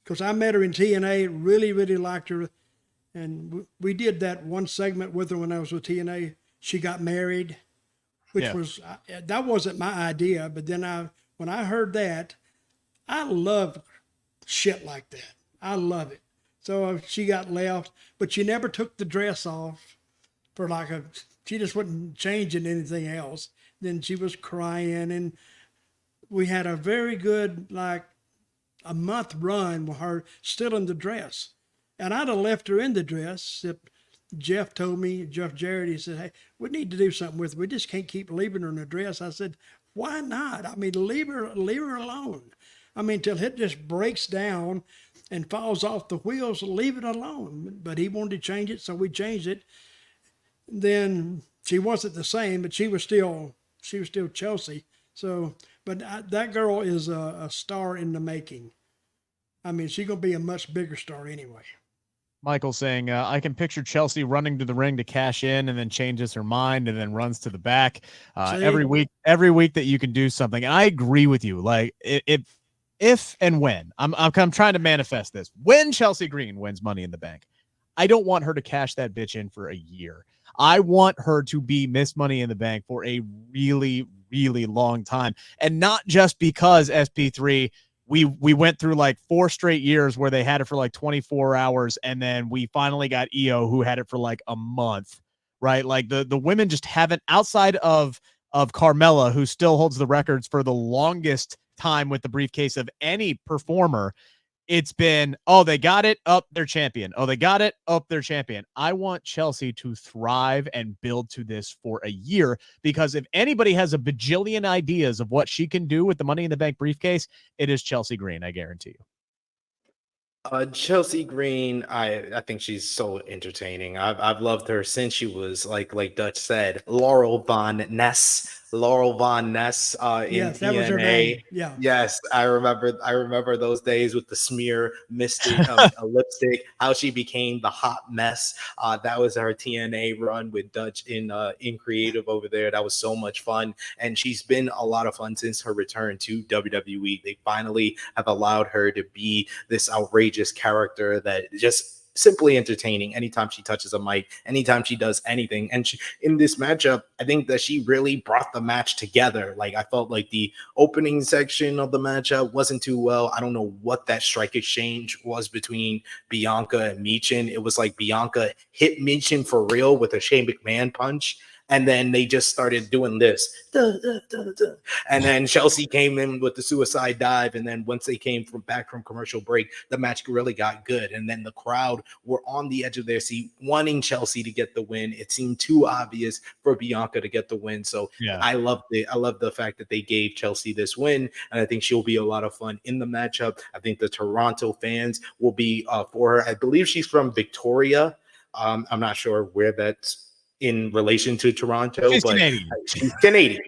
Speaker 2: because I met her in TNA, really, really liked her. And we did that one segment with her when I was with TNA. She got married, which was, that wasn't my idea. But then when I heard that, I love shit like that. I love it. So she got left, but she never took the dress off for she just wasn't changing anything else. Then she was crying, and we had a very good, a month run with her still in the dress. And I'd have left her in the dress if Jeff Jarrett, he said, hey, we need to do something with her. We just can't keep leaving her in the dress. I said, why not? I mean, leave her alone. I mean, till it just breaks down and falls off the wheels, leave it alone. But he wanted to change it, so we changed it. Then she wasn't the same, but she was still Chelsea. So, but that girl is a star in the making. I mean, she's going to be a much bigger star anyway.
Speaker 1: Michael saying, I can picture Chelsea running to the ring to cash in and then changes her mind and then runs to the back every week that you can do something. And I agree with you. Like if and when I'm trying to manifest this, when Chelsea Green wins Money in the Bank, I don't want her to cash that bitch in for a year. I want her to be Miss Money in the Bank for a really, really long time. And not just because SP3, we went through 4 straight years where they had it for 24 hours. And then we finally got EO, who had it for a month, right? The women just haven't, outside of Carmella, who still holds the records for the longest time with the briefcase of any performer. It's been, they got it, up, they're champion. Oh, they got it, up, they're champion. I want Chelsea to thrive and build to this for a year, because if anybody has a bajillion ideas of what she can do with the Money in the Bank briefcase, it is Chelsea Green, I guarantee you.
Speaker 3: Chelsea Green, I think she's so entertaining. I've loved her since she was like Dutch said, Laurel Von Ness in
Speaker 2: Yes, that
Speaker 3: TNA.
Speaker 2: was her name. Yeah.
Speaker 3: Yes, I remember those days with the smear mystic lipstick, how she became the hot mess. That was her TNA run with Dutch in creative over there. That was so much fun, and she's been a lot of fun since her return to WWE. They finally have allowed her to be this outrageous character that just simply entertaining anytime she touches a mic, anytime she does anything. And in this matchup, I think that she really brought the match together. I felt like the opening section of the matchup wasn't too well. I don't know what that strike exchange was between Bianca and Michin. It was like Bianca hit Michin for real with a Shane McMahon punch. And then they just started doing this. And then Chelsea came in with the suicide dive. And then once they came back from commercial break, the match really got good. And then the crowd were on the edge of their seat, wanting Chelsea to get the win. It seemed too obvious for Bianca to get the win. So yeah. I love the fact that they gave Chelsea this win. And I think she'll be a lot of fun in the matchup. I think the Toronto fans will be for her. I believe she's from Victoria. I'm not sure where that's in relation to Toronto, but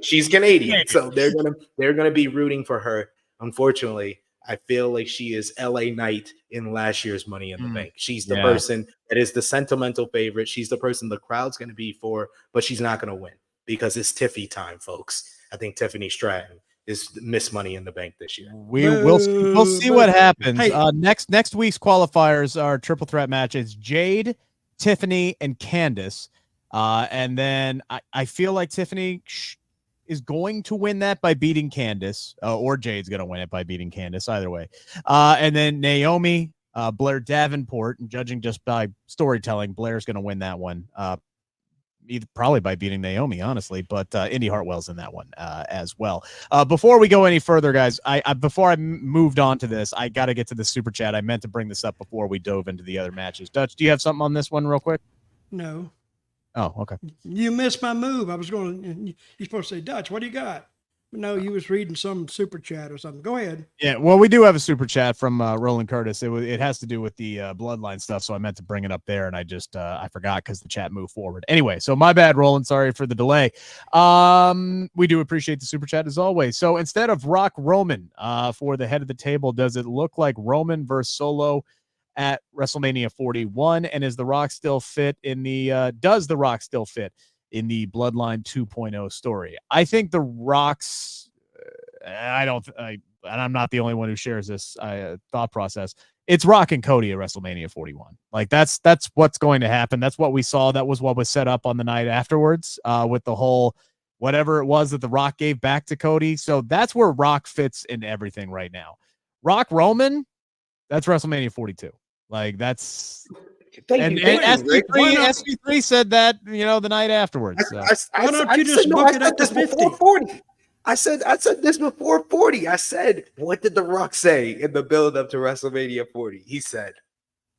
Speaker 3: she's Canadian. So they're gonna be rooting for her. Unfortunately, I feel like she is LA Knight in last year's Money in the Bank. She's the person that is the sentimental favorite. She's the person the crowd's gonna be for, but she's not gonna win because it's Tiffy time, folks. I think Tiffany Stratton is Miss Money in the Bank this year.
Speaker 1: We'll see what happens. Hey. Next week's qualifiers are triple threat matches: Jade, Tiffany, and Candice. And then I feel like Tiffany is going to win that by beating Candice, or Jade's going to win it by beating Candice, either way. And then Naomi, Blair Davenport, and judging just by storytelling, Blair's going to win that one. Probably by beating Naomi, honestly, but Indy Hartwell's in that one as well. Before we go any further, guys, before I moved on to this, I got to get to the super chat. I meant to bring this up before we dove into the other matches. Dutch, do you have something on this one real quick?
Speaker 2: No.
Speaker 1: Oh, okay.
Speaker 2: You missed my move. I was going, you're supposed to say, Dutch, what do you got? No, you was reading some super chat or something. Go ahead.
Speaker 1: Yeah, well, we do have a super chat from Roland Curtis. It has to do with the bloodline stuff, so I meant to bring it up there, and I just I forgot because the chat moved forward. Anyway, so my bad, Roland. Sorry for the delay. We do appreciate the super chat as always. So instead of Rock Roman for the head of the table, does it look like Roman versus Solo at WrestleMania 41? And is the Rock still fit in the? Does the Rock still fit in the Bloodline 2.0 story? I think the Rock's. And I'm not the only one who shares this thought process. It's Rock and Cody at WrestleMania 41. Like that's what's going to happen. That's what we saw. That was what was set up on the night afterwards with the whole whatever it was that the Rock gave back to Cody. So that's where Rock fits in everything right now. Rock Roman, that's WrestleMania 42. Like that's.
Speaker 3: Thank you,
Speaker 1: SP3 said that, the night afterwards. So.
Speaker 2: Why don't you just book it up to 50?
Speaker 3: 40. I said this before 40. I said, what did The Rock say in the build up to WrestleMania 40? He said,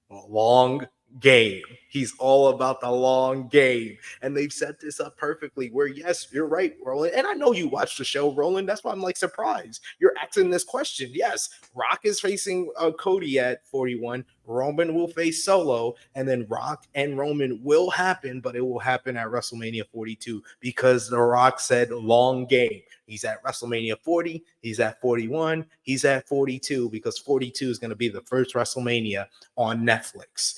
Speaker 3: long game. He's all about the long game. And they've set this up perfectly where, yes, you're right, Roland. And I know you watched the show, Roland. That's why I'm like surprised. You're asking this question. Yes, Rock is facing Cody at 41. Roman will face Solo. And then Rock and Roman will happen, but it will happen at WrestleMania 42 because The Rock said long game. He's at WrestleMania 40. He's at 41. He's at 42 because 42 is going to be the first WrestleMania on Netflix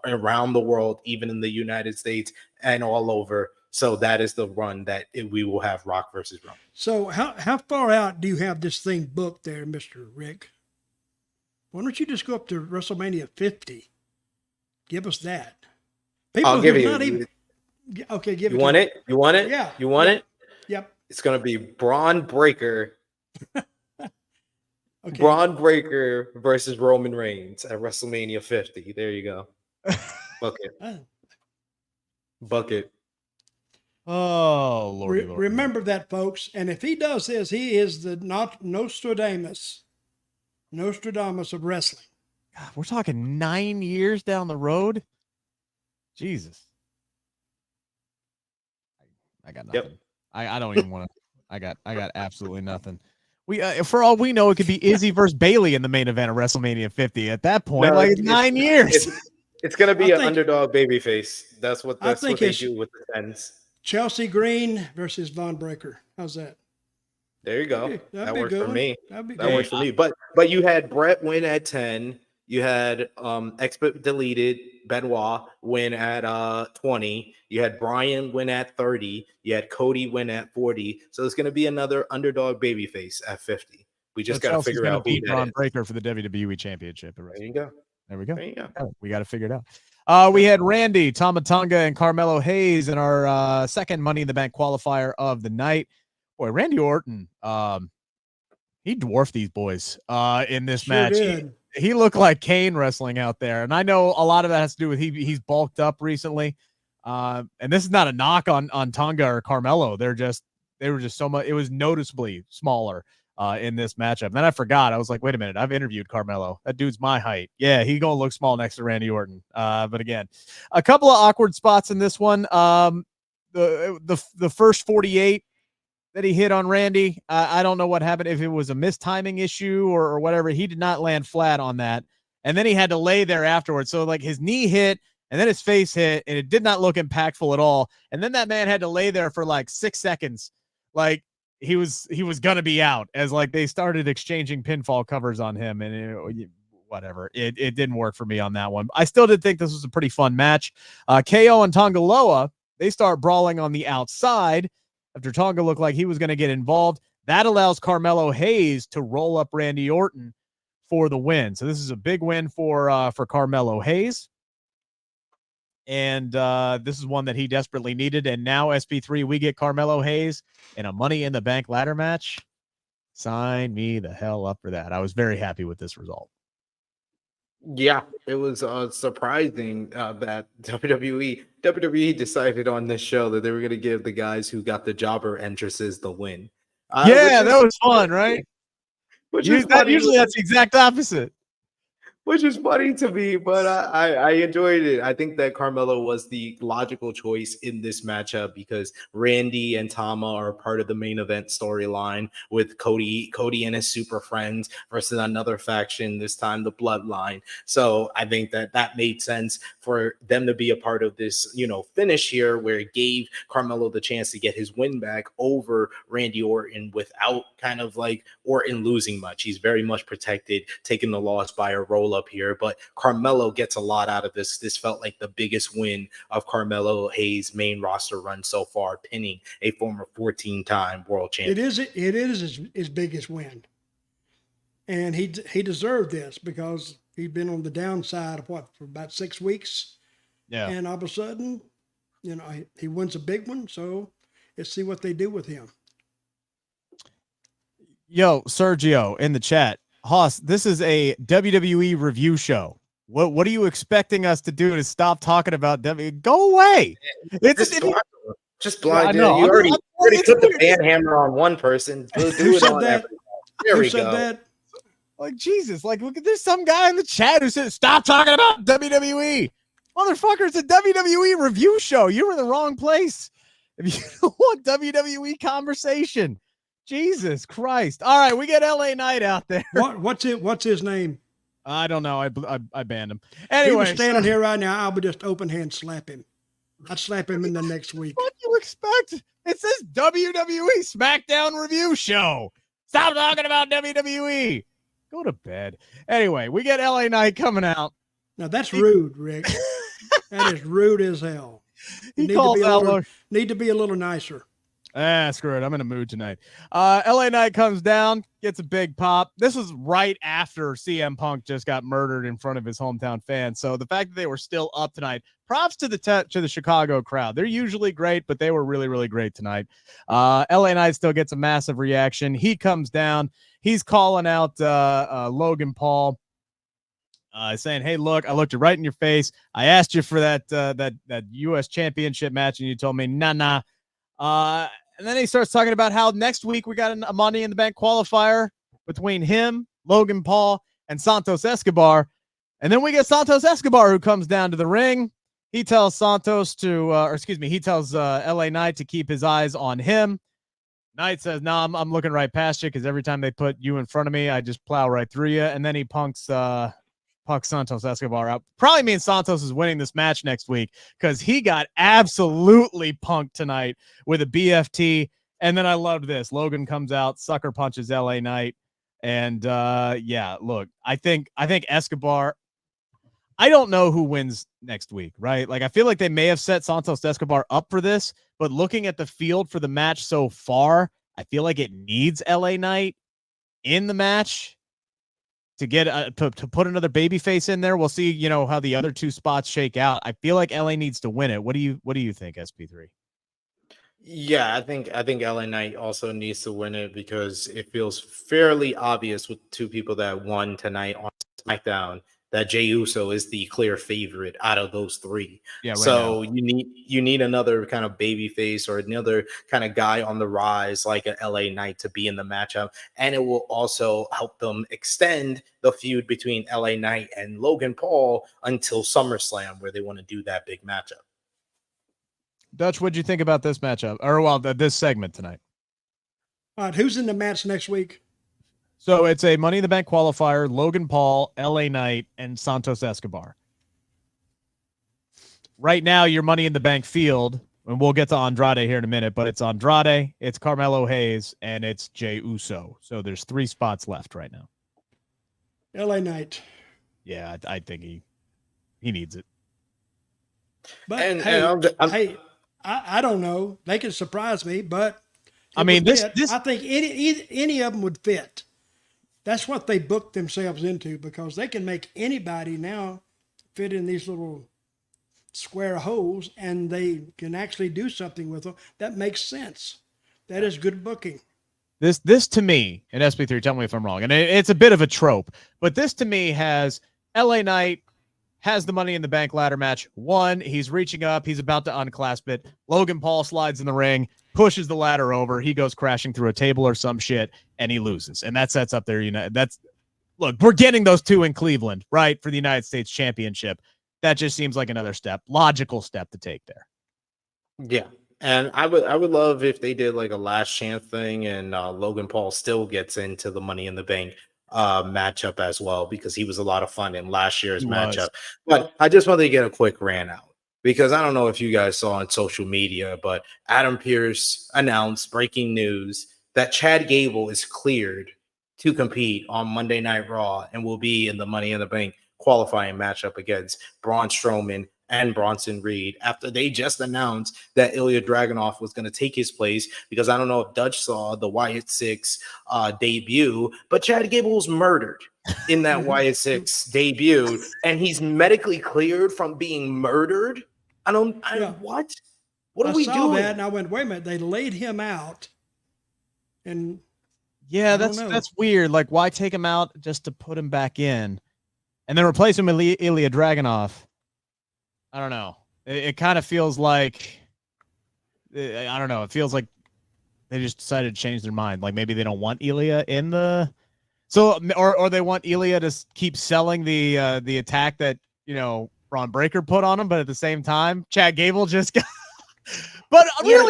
Speaker 3: around the world, even in the United States and all over. So that is the run that we will have Rock versus Roman.
Speaker 2: So how far out do you have this thing booked there, Mr. Rick? Why don't you just go up to WrestleMania 50? Give us that.
Speaker 3: People I'll give you.
Speaker 2: Okay, give it.
Speaker 3: You want it? You want it?
Speaker 2: Yeah.
Speaker 3: You want it?
Speaker 2: Yep.
Speaker 3: It's going to be Braun Breaker.
Speaker 2: Okay.
Speaker 3: Braun Breaker versus Roman Reigns at WrestleMania 50. There you go. Bucket.
Speaker 1: Oh, Lord.
Speaker 2: Remember that, folks. And if he does this, he is the Nostradamus of wrestling.
Speaker 1: God, we're talking 9 years down the road. Jesus. I got nothing. Yep. I don't even want to. I got absolutely nothing. We for all we know, it could be Izzy versus Bailey in the main event of WrestleMania 50. At that point, it's 9 years.
Speaker 3: It's going to be an underdog babyface. That's what they do with the tens.
Speaker 2: Chelsea Green versus Von Breaker. How's that?
Speaker 3: There you go. That works for me.
Speaker 2: That
Speaker 3: works for me. But you had Brett win at 10. You had Deleted Benoit win at 20. You had Brian win at 30. You had Cody win at 40. So it's going to be another underdog babyface at 50. We just got to figure out who that is.
Speaker 1: Breaker for the WWE Championship.
Speaker 3: There you go.
Speaker 1: There we go.
Speaker 3: There you go.
Speaker 1: We got to figure it out. We had Randy, Tama Tonga, and Carmelo Hayes in our second Money in the Bank qualifier of the night. Boy, Randy Orton, he dwarfed these boys in this match. He looked like Kane wrestling out there. And I know a lot of that has to do with he's bulked up recently. And this is not a knock on Tonga or Carmelo. They were just so much. It was noticeably smaller in this matchup. And then I forgot. I was like, wait a minute. I've interviewed Carmelo. That dude's my height. Yeah, he gonna look small next to Randy Orton. But again, a couple of awkward spots in this one. The first 48 that he hit on Randy. I don't know what happened, if it was a mistiming issue or whatever. He did not land flat on that. And then he had to lay there afterwards. So like his knee hit and then his face hit and it did not look impactful at all. And then that man had to lay there for like 6 seconds. Like he was going to be out as like they started exchanging pinfall covers on him and whatever. It didn't work for me on that one. I still did think this was a pretty fun match. KO and Tonga Loa, they start brawling on the outside. After Tonga looked like he was going to get involved, that allows Carmelo Hayes to roll up Randy Orton for the win. So this is a big win for Carmelo Hayes. And this is one that he desperately needed. And now SP3, we get Carmelo Hayes in a Money in the Bank ladder match. Sign me the hell up for that. I was very happy with this result.
Speaker 3: Yeah, it was surprising that WWE decided on this show that they were going to give the guys who got the jobber entrances the win.
Speaker 1: That was fun, right? Usually that's the exact opposite.
Speaker 3: which is funny to me, but I enjoyed it. I think that Carmelo was the logical choice in this matchup because Randy and Tama are part of the main event storyline with Cody and his super friends versus another faction, this time the Bloodline. So I think that made sense for them to be a part of this, finish here where it gave Carmelo the chance to get his win back over Randy Orton without kind of like Orton losing much. He's very much protected, taking the loss by a roll up here, but Carmelo gets a lot out of this. This felt like the biggest win of Carmelo Hayes' main roster run so far, pinning a former 14-time world champion.
Speaker 2: It is his biggest win, and he deserved this because he'd been on the downside of for about 6 weeks, and all of a sudden, he wins a big one. So let's see what they do with him.
Speaker 1: Yo, Sergio in the chat. Hoss, this is a WWE review show. What are you expecting us to do to stop talking about WWE? Go away.
Speaker 3: Just blind. You already put the ban hammer on one person. Do it on everybody. There we go. That?
Speaker 1: Like, Jesus, like, look, there's some guy in the chat who says, stop talking about WWE. Motherfucker, it's a WWE review show. You're in the wrong place. If you don't want WWE conversation. Jesus Christ. All right, we get LA Knight out there.
Speaker 2: What's his name?
Speaker 1: I don't know. I banned him. Anyway.
Speaker 2: He was standing here right now. I would just open hand slap him. I'd slap him in the next week.
Speaker 1: What do you expect? It says WWE SmackDown review show. Stop talking about WWE. Go to bed. Anyway, we get LA Knight coming out.
Speaker 2: Now, that's rude, Rick. That is rude as hell.
Speaker 1: Need
Speaker 2: to be a little nicer.
Speaker 1: Screw it. I'm in a mood tonight. LA Knight comes down, gets a big pop. This was right after CM Punk just got murdered in front of his hometown fans. So the fact that they were still up tonight, props to the Chicago crowd. They're usually great, but they were really, really great tonight. LA Knight still gets a massive reaction. He comes down. He's calling out Logan Paul. Saying, hey, look, I looked you right in your face. I asked you for that U.S. championship match, and you told me, nah. And then he starts talking about how next week we got a Money in the Bank qualifier between him, Logan Paul, and Santos Escobar. And then we get Santos Escobar, who comes down to the ring. He tells he tells LA Knight to keep his eyes on him. Knight says, no, I'm looking right past you because every time they put you in front of me, I just plow right through you. And then he punks Santos Escobar out. Probably means Santos is winning this match next week because he got absolutely punked tonight with a BFT. And then I loved this. Logan comes out, sucker punches LA Knight. And look, I think Escobar, I don't know who wins next week, right? Like, I feel like they may have set Santos Escobar up for this, but looking at the field for the match so far, I feel like it needs LA Knight in the match to get to put another babyface in there. We'll see, how the other two spots shake out. I feel like LA needs to win it. What do you think, SP3?
Speaker 3: Yeah, I think LA Knight also needs to win it because it feels fairly obvious with two people that won tonight on SmackDown that Jey Uso is the clear favorite out of those three. Yeah, so you need another kind of baby face or another kind of guy on the rise like an LA Knight to be in the matchup. And it will also help them extend the feud between LA Knight and Logan Paul until SummerSlam, where they want to do that big matchup.
Speaker 1: Dutch, what'd you think about this matchup? Or, this segment tonight?
Speaker 2: All right, who's in the match next week?
Speaker 1: So it's a Money in the Bank qualifier, Logan Paul, LA Knight, and Santos Escobar. Right now, your Money in the Bank field, and we'll get to Andrade here in a minute, but it's Andrade, it's Carmelo Hayes, and it's Jey Uso. So there's 3 spots left right now.
Speaker 2: LA Knight.
Speaker 1: Yeah, I think he needs it.
Speaker 2: But I don't know. They can surprise me, but I think any of them would fit. That's what they booked themselves into because they can make anybody now fit in these little square holes and they can actually do something with them. That makes sense. That is good booking.
Speaker 1: This to me, and SP3, tell me if I'm wrong, and it's a bit of a trope, but this to me has LA Knight has the Money in the Bank ladder match. One, he's reaching up. He's about to unclasp it. Logan Paul slides in the ring, pushes the ladder over. He goes crashing through a table or some shit, and he loses. And that sets up there, look, we're getting those two in Cleveland, right, for the United States Championship. That just seems like another logical step to take there.
Speaker 3: Yeah. And I would love if they did like a last chance thing and Logan Paul still gets into the Money in the Bank matchup as well, because he was a lot of fun in last year's matchup. But I just wanted to get a quick rant out, because I don't know if you guys saw on social media, but Adam Pearce announced breaking news that Chad Gable is cleared to compete on Monday Night Raw and will be in the Money in the Bank qualifying matchup against Braun Strowman and Bronson Reed, after they just announced that Ilya Dragunov was going to take his place, because I don't know if Dutch saw the Wyatt 6 debut, but Chad Gable was murdered in that Wyatt 6 debut, and he's medically cleared from being murdered. What? What are we doing? I saw that
Speaker 2: and I went, wait a minute, they laid him out. And
Speaker 1: yeah, that's weird. Like, why take him out just to put him back in and then replace him with Ilya Dragunov? I don't know. It kind of feels like, I don't know. It feels like they just decided to change their mind. Like maybe they don't want Ilya in or they want Ilya to keep selling the attack that, Braun Breaker put on him, but at the same time, Chad Gable just got. But
Speaker 3: he had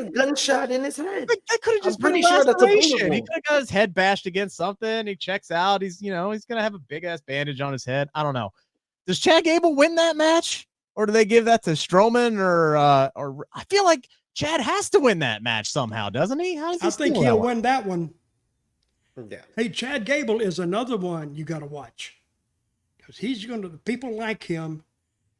Speaker 3: a gunshot in his head.
Speaker 1: That could have just been sure that's a he could have got his head bashed against something. He checks out. He's gonna have a big ass bandage on his head. I don't know. Does Chad Gable win that match, or do they give that to Strowman? Or I feel like Chad has to win that match somehow, doesn't he?
Speaker 2: I think he'll win that one.
Speaker 3: Yeah.
Speaker 2: Hey, Chad Gable is another one you got to watch, because people like him,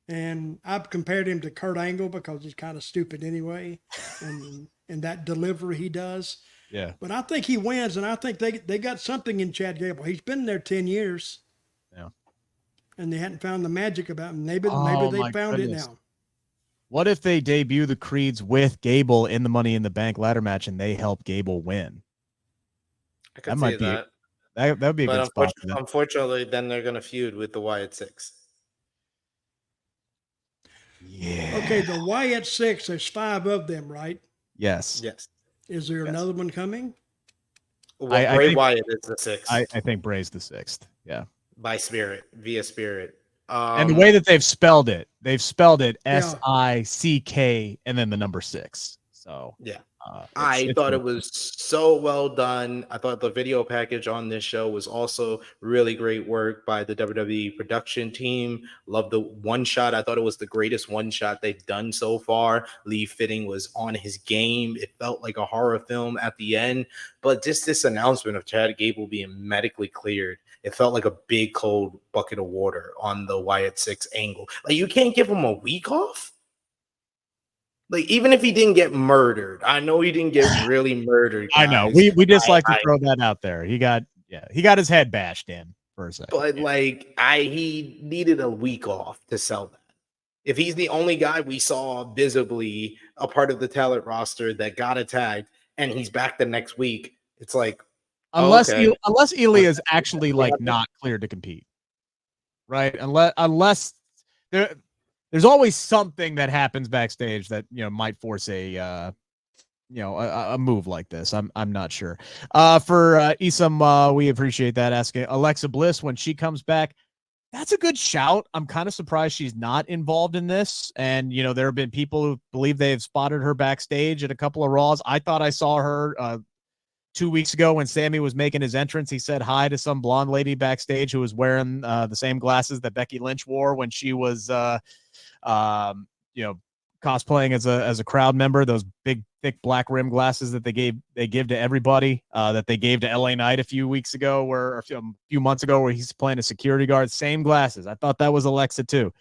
Speaker 2: and I've compared him to Kurt Angle because he's kind of stupid anyway, and that delivery he does.
Speaker 1: Yeah.
Speaker 2: But I think he wins, and I think they got something in Chad Gable. He's been there 10 years.
Speaker 1: Yeah.
Speaker 2: And they hadn't found the magic about him. Maybe they found it now.
Speaker 1: What if they debut the Creeds with Gable in the Money in the Bank ladder match and they help Gable win?
Speaker 3: I could see that.
Speaker 1: That would be a good spot.
Speaker 3: Unfortunately, then they're going to feud with the Wyatt 6.
Speaker 1: Yeah.
Speaker 2: Okay, the Wyatt 6, there's 5 of them, right?
Speaker 1: Yes.
Speaker 2: Is there another one coming?
Speaker 3: Well, Bray Wyatt is the 6th.
Speaker 1: I think Bray's the 6th. Yeah.
Speaker 3: Via Spirit.
Speaker 1: And the way that they've spelled it SICK and then the number 6. So
Speaker 3: yeah, I thought it was so well done. I thought the video package on this show was also really great work by the WWE production team. Love the one shot. I thought it was the greatest one shot they've done so far. Lee Fitting was on his game. It felt like a horror film at the end, but just this announcement of Chad Gable being medically cleared, it felt like a big cold bucket of water on the Wyatt 6 angle. Like, you can't give him a week off. Like, even if he didn't get murdered, I know he didn't get really murdered. Guys.
Speaker 1: I know we just like to throw that out there. He got his head bashed in for a second.
Speaker 3: But he needed a week off to sell that. If he's the only guy we saw visibly a part of the talent roster that got attacked and he's back the next week, it's like,
Speaker 1: unless Ilya is actually not cleared to compete, right? Unless there's always something that happens backstage that might force a move like this. I'm not sure. For Isam, we appreciate that. Asking Alexa Bliss when she comes back. That's a good shout. I'm kind of surprised she's not involved in this. And there have been people who believe they've spotted her backstage at a couple of Raws. I thought I saw her 2 weeks ago when Sammy was making his entrance. He said hi to some blonde lady backstage who was wearing the same glasses that Becky Lynch wore when she was cosplaying as a crowd member, those big thick black rim glasses that they give to everybody, that they gave to LA Knight a few months ago where he's playing a security guard. Same glasses. I thought that was Alexa too.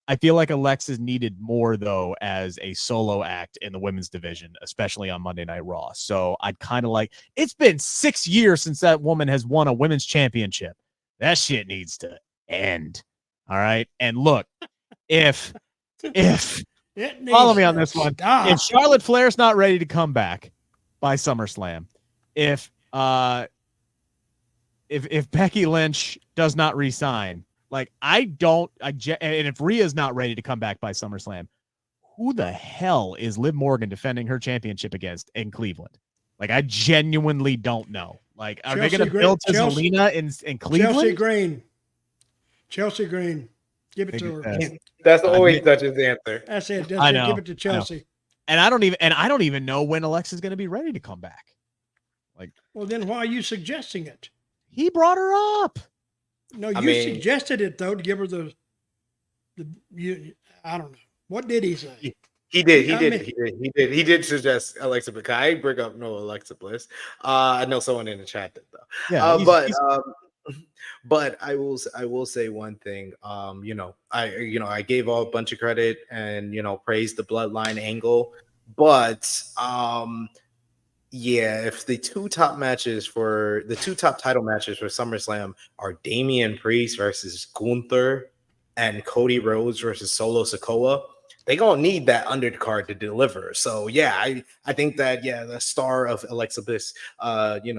Speaker 1: I feel like Alexa's needed more, though, as a solo act in the women's division, especially on Monday Night Raw. So I'd kind of it's been 6 years since that woman has won a women's championship. That shit needs to end. All right. And look, if follow me on this one, if Charlotte Flair's not ready to come back by SummerSlam, if Becky Lynch does not resign, and if Rhea's not ready to come back by SummerSlam, who the hell is Liv Morgan defending her championship against in Cleveland? I genuinely don't know. Like, are they going to build to Zelina in Cleveland?
Speaker 2: Chelsea Green. Give it to her.
Speaker 3: That's always Dutch's answer.
Speaker 2: That's it. Give it to Chelsea.
Speaker 1: And I don't even know when Alexa's going to be ready to come back. Like,
Speaker 2: well, then why are you suggesting it?
Speaker 1: He brought her up.
Speaker 2: No, you suggested it though to give her I don't know. What did he say?
Speaker 3: He did suggest Alexa, but I ain't bring up no Alexa Bliss. I know someone in the chat did though. Yeah, but I will say one thing. I gave a bunch of credit and praised the Bloodline angle, but if the two top title matches for SummerSlam are Damian Priest versus Gunther and Cody Rhodes versus Solo Sikoa, they gonna need that undercard to deliver. So I think that the star of Alexa Bliss,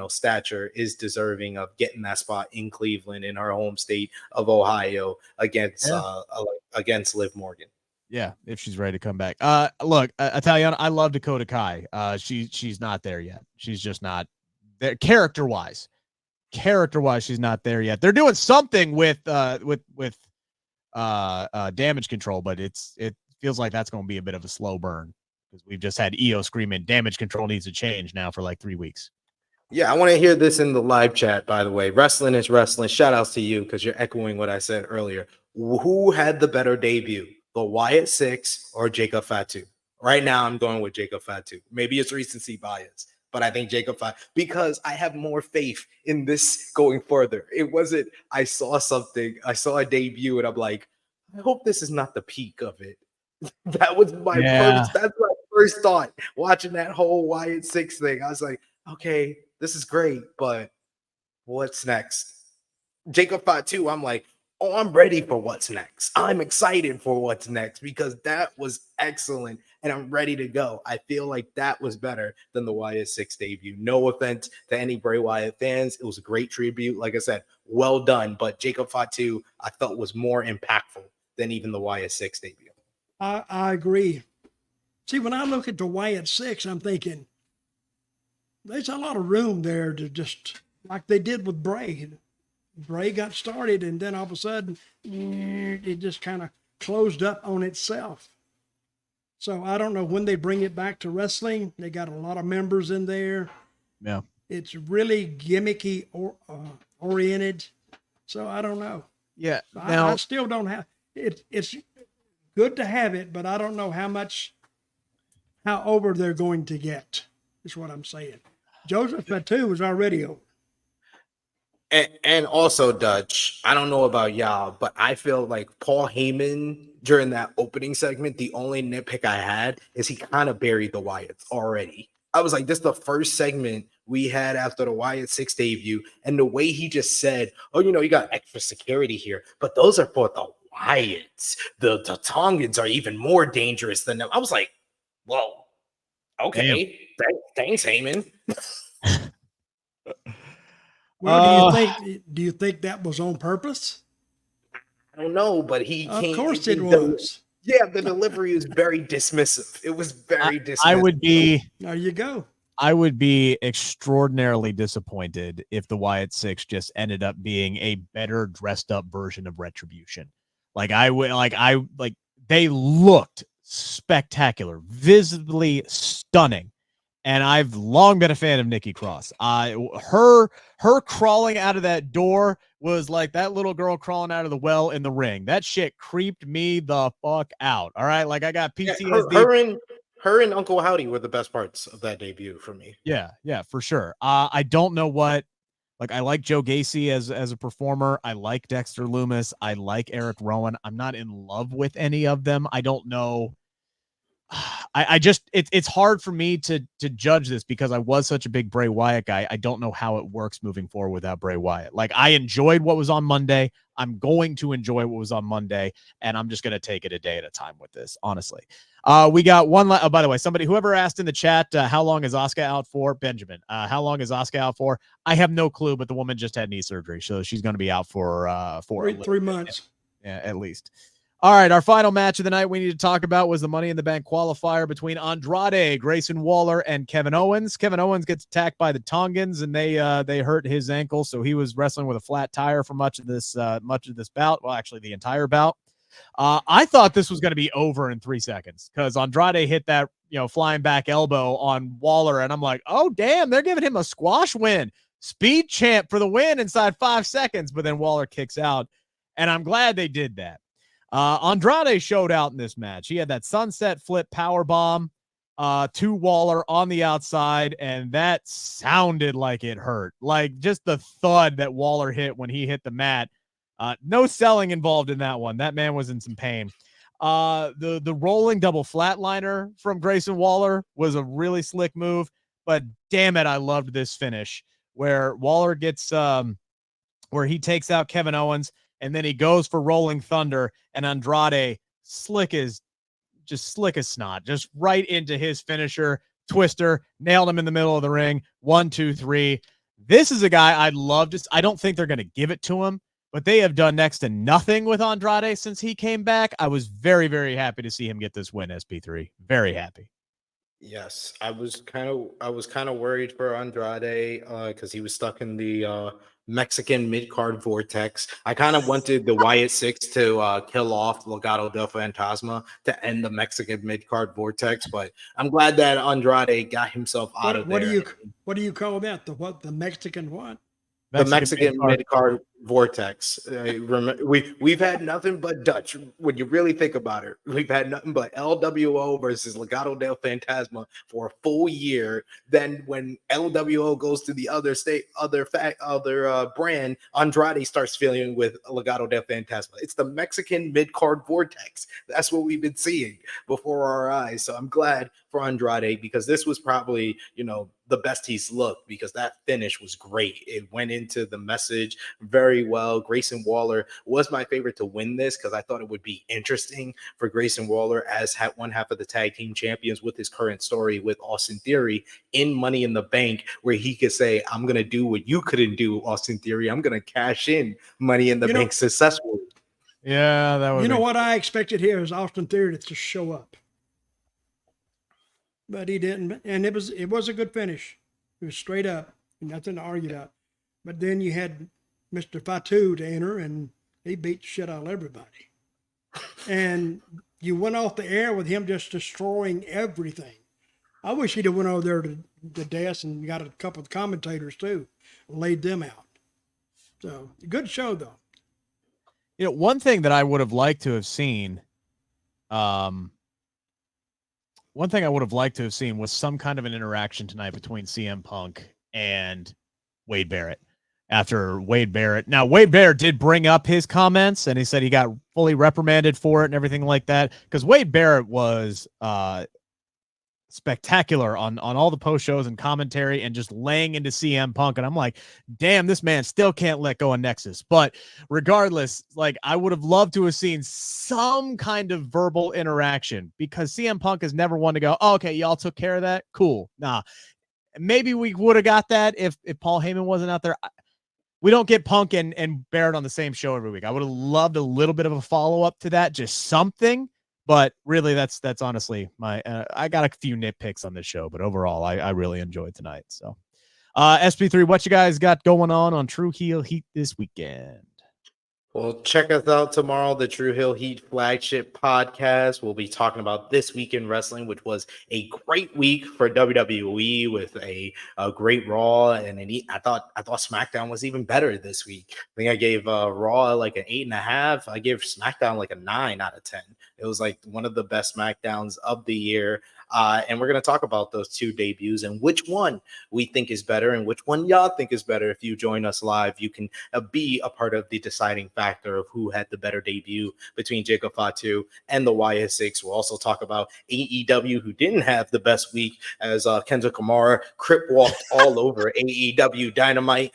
Speaker 3: stature is deserving of getting that spot in Cleveland in her home state of Ohio against Liv Morgan.
Speaker 1: Yeah, if she's ready to come back. Look, Italiano, I love Dakota Kai. She's not there yet. She's just not there character-wise. Character-wise, she's not there yet. They're doing something with damage control, but it feels like that's going to be a bit of a slow burn because we've just had EO screaming damage control needs to change now for like 3 weeks.
Speaker 3: Yeah, I want to hear this in the live chat, by the way. Wrestling is wrestling. Shout outs to you because you're echoing what I said earlier. Who had the better debut, the Wyatt Six or Jacob Fatu? Right now, I'm going with Jacob Fatu. Maybe it's recency bias, but I think Jacob Fatu, because I have more faith in this going further. It wasn't, I saw a debut, and I'm like, I hope this is not the peak of it. That's my first thought watching that whole Wyatt Six thing. I was like, okay, this is great, but what's next? Jacob Fatu, I'm like, I'm ready for what's next. I'm excited for what's next because that was excellent and I'm ready to go. I feel like that was better than the Wyatt Six debut. No offense to any Bray Wyatt fans. It was a great tribute. Like I said, well done. But Jacob Fatu, I felt was more impactful than even the Wyatt Six debut.
Speaker 2: I agree. See, when I look at the Wyatt Six, I'm thinking there's a lot of room there to just like they did with Bray. Bray got started, and then all of a sudden, it just kind of closed up on itself. So I don't know when they bring it back to wrestling. They got a lot of members in there.
Speaker 1: Yeah,
Speaker 2: it's really gimmicky oriented. So I don't know.
Speaker 1: Yeah,
Speaker 2: now, I still don't have it. It's good to have it, but I don't know how over they're going to get. Is what I'm saying. Joseph Fatu was already over.
Speaker 3: And also, Dutch, I don't know about y'all, but I feel like Paul Heyman during that opening segment, the only nitpick I had is he kind of buried the Wyatts already. I was like, this is the first segment we had after the Wyatt Six debut. And the way he just said, oh, you got extra security here, but those are for the Wyatts. The Tongans are even more dangerous than them. I was like, well, okay. Thanks, Heyman.
Speaker 2: Well, do you think that was on purpose?
Speaker 3: I don't know, but
Speaker 2: of course it was.
Speaker 3: Yeah, the delivery was very dismissive. It was very dismissive.
Speaker 1: I would be.
Speaker 2: There you go.
Speaker 1: I would be extraordinarily disappointed if the Wyatt Six just ended up being a better dressed up version of Retribution. They looked spectacular, visibly stunning. And I've long been a fan of Nikki Cross. Her crawling out of that door was like that little girl crawling out of the well in the ring. That shit creeped me the fuck out. All right, like I got PTSD.
Speaker 3: Yeah, her and Uncle Howdy were the best parts of that debut for me.
Speaker 1: Yeah, for sure. I don't know what. Like I like Joe Gacy as a performer. I like Dexter Lumis. I like Eric Rowan. I'm not in love with any of them. I don't know. It's hard for me to judge this because I was such a big Bray Wyatt guy. I don't know how it works moving forward without Bray Wyatt. Like I enjoyed what was on Monday. I'm going to enjoy what was on Monday, and I'm just going to take it a day at a time with this, honestly. We got one. By the way, whoever asked in the chat, how long is Asuka out for? Benjamin, how long is Asuka out for? I have no clue, but the woman just had knee surgery, so she's going to be out for
Speaker 2: 3 months.
Speaker 1: Yeah, at least. All right, our final match of the night we need to talk about was the Money in the Bank qualifier between Andrade, Grayson Waller, and Kevin Owens. Kevin Owens gets attacked by the Tongans, and they hurt his ankle, so he was wrestling with a flat tire for much of this bout. Well, actually, the entire bout. I thought this was going to be over in 3 seconds because Andrade hit that flying back elbow on Waller, and I'm like, oh damn, they're giving him a squash win, speed champ for the win inside 5 seconds. But then Waller kicks out, and I'm glad they did that. Andrade showed out in this match. He had that sunset flip power bomb to Waller on the outside, and that sounded like it hurt. Like just the thud that Waller hit when he hit the mat. No selling involved in that one. That man was in some pain. The rolling double flatliner from Grayson Waller was a really slick move, but damn it, I loved this finish where Waller gets where he takes out Kevin Owens. And then he goes for Rolling Thunder, and Andrade slick as snot, just right into his finisher, Twister, nailed him in the middle of the ring. 1, 2, 3. This is a guy I'd love to. I don't think they're going to give it to him, but they have done next to nothing with Andrade since he came back. I was very, very happy to see him get this win, SP3. Very happy.
Speaker 3: Yes, I was kind of worried for Andrade because he was stuck in the Mexican mid-card vortex. I kind of wanted the Wyatt Six to kill off Legado del Fantasma to end the Mexican mid-card vortex, but I'm glad that Andrade got himself out of there.
Speaker 2: What do you call that? The Mexican what?
Speaker 3: The Mexican mid-card vortex. We've had nothing but Dutch. When you really think about it, we've had nothing but LWO versus Legado del Fantasma for a full year. Then when LWO goes to the other brand, Andrade starts feeling with Legado del Fantasma. It's the Mexican mid-card vortex. That's what we've been seeing before our eyes. So I'm glad for Andrade because this was probably, the best he's looked because that finish was great. It went into the message very well. Grayson Waller was my favorite to win this because I thought it would be interesting for Grayson Waller as one half of the tag team champions with his current story with Austin Theory in Money in the Bank, where he could say, I'm going to do what you couldn't do, Austin Theory. I'm going to cash in Money in the Bank successfully.
Speaker 1: Yeah, that was.
Speaker 2: What I expected here is Austin Theory to just show up. But he didn't, and it was a good finish. It was straight up, nothing to argue about. But then you had Mr. Fatu to enter, and he beat the shit out of everybody. And you went off the air with him just destroying everything. I wish he'd have went over there to the desk and got a couple of commentators too, and laid them out. So good show though.
Speaker 1: One thing that I would have liked to have seen. One thing I would have liked to have seen was some kind of an interaction tonight between CM Punk and Wade Barrett. After Wade Barrett did bring up his comments, and he said he got fully reprimanded for it and everything like that. Because Wade Barrett was spectacular on all the post shows and commentary and just laying into CM Punk. And I'm like, damn, this man still can't let go of Nexus. But regardless, like I would have loved to have seen some kind of verbal interaction because CM Punk has never wanted to go, oh, okay, y'all took care of that. Cool. Nah, maybe we would have got that if Paul Heyman wasn't out there. We don't get Punk and Barrett on the same show every week. I would have loved a little bit of a follow-up to that, just something. But really, that's honestly my. I got a few nitpicks on this show, but overall, I really enjoyed tonight. So, SP3, what you guys got going on True Heel Heat this weekend?
Speaker 3: Well, check us out tomorrow, the True Heel Heat flagship podcast. We'll be talking about This Week in Wrestling, which was a great week for WWE with a great Raw, and I thought SmackDown was even better this week. I think I gave Raw like an 8.5. I gave SmackDown like a 9 out of 10. It was like one of the best SmackDowns of the year. And we're going to talk about those two debuts and which one we think is better and which one y'all think is better. If you join us live, you can be a part of the deciding factor of who had the better debut between Jacob Fatu and the YS6. We'll also talk about AEW, who didn't have the best week, as Kenzo Kamara crip walked all over AEW Dynamite,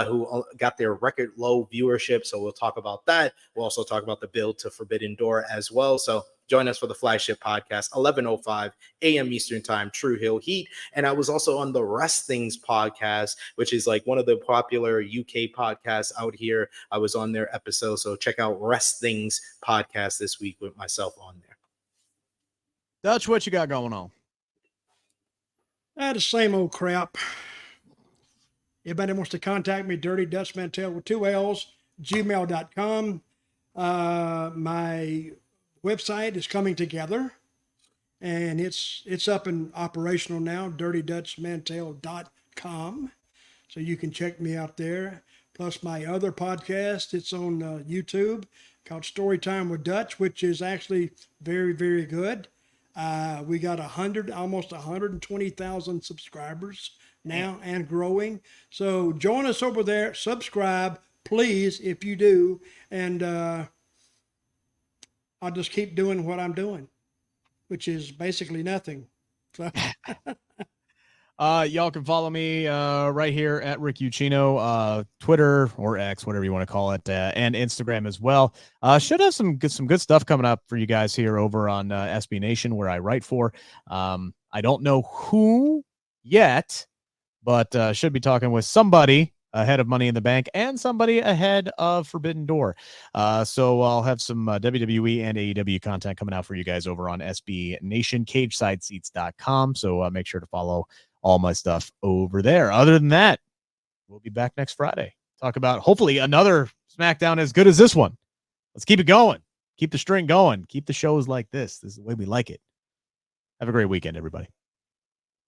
Speaker 3: who got their record low viewership. So we'll talk about that. We'll also talk about the build to Forbidden Door as well. So Join us for the flagship podcast, 11:05 a.m. Eastern Time, True Hill Heat. And I was also on the Rest Things podcast, which is like one of the popular UK podcasts out here. I was on their episode. So check out Rest Things podcast this week with myself on there.
Speaker 1: Dutch, what you got going on?
Speaker 2: The same old crap. Anybody wants to contact me, Dirty Dutch Mantell with 2 L's, gmail.com. My website is coming together, and it's up and operational now, dirtydutchmantell.com. So you can check me out there. Plus my other podcast, it's on YouTube called Storytime with Dutch, which is actually very, very good. We got almost 120,000 subscribers now and growing. So join us over there. Subscribe, please, if you do. And I'll just keep doing what I'm doing, which is basically nothing. So.
Speaker 1: Y'all can follow me right here at Rick Ucchino, Twitter or X, whatever you want to call it, and Instagram as well. Should have some good stuff coming up for you guys here over on SB Nation, where I write for. I don't know who yet, but should be talking with somebody ahead of Money in the Bank and somebody ahead of Forbidden Door. So I'll have some WWE and AEW content coming out for you guys over on SB Nation, CageSideSeats.com. So make sure to follow all my stuff over there. Other than that, we'll be back next Friday. Talk about hopefully another SmackDown as good as this one. Let's keep it going. Keep the string going. Keep the shows like this. This is the way we like it. Have a great weekend, everybody.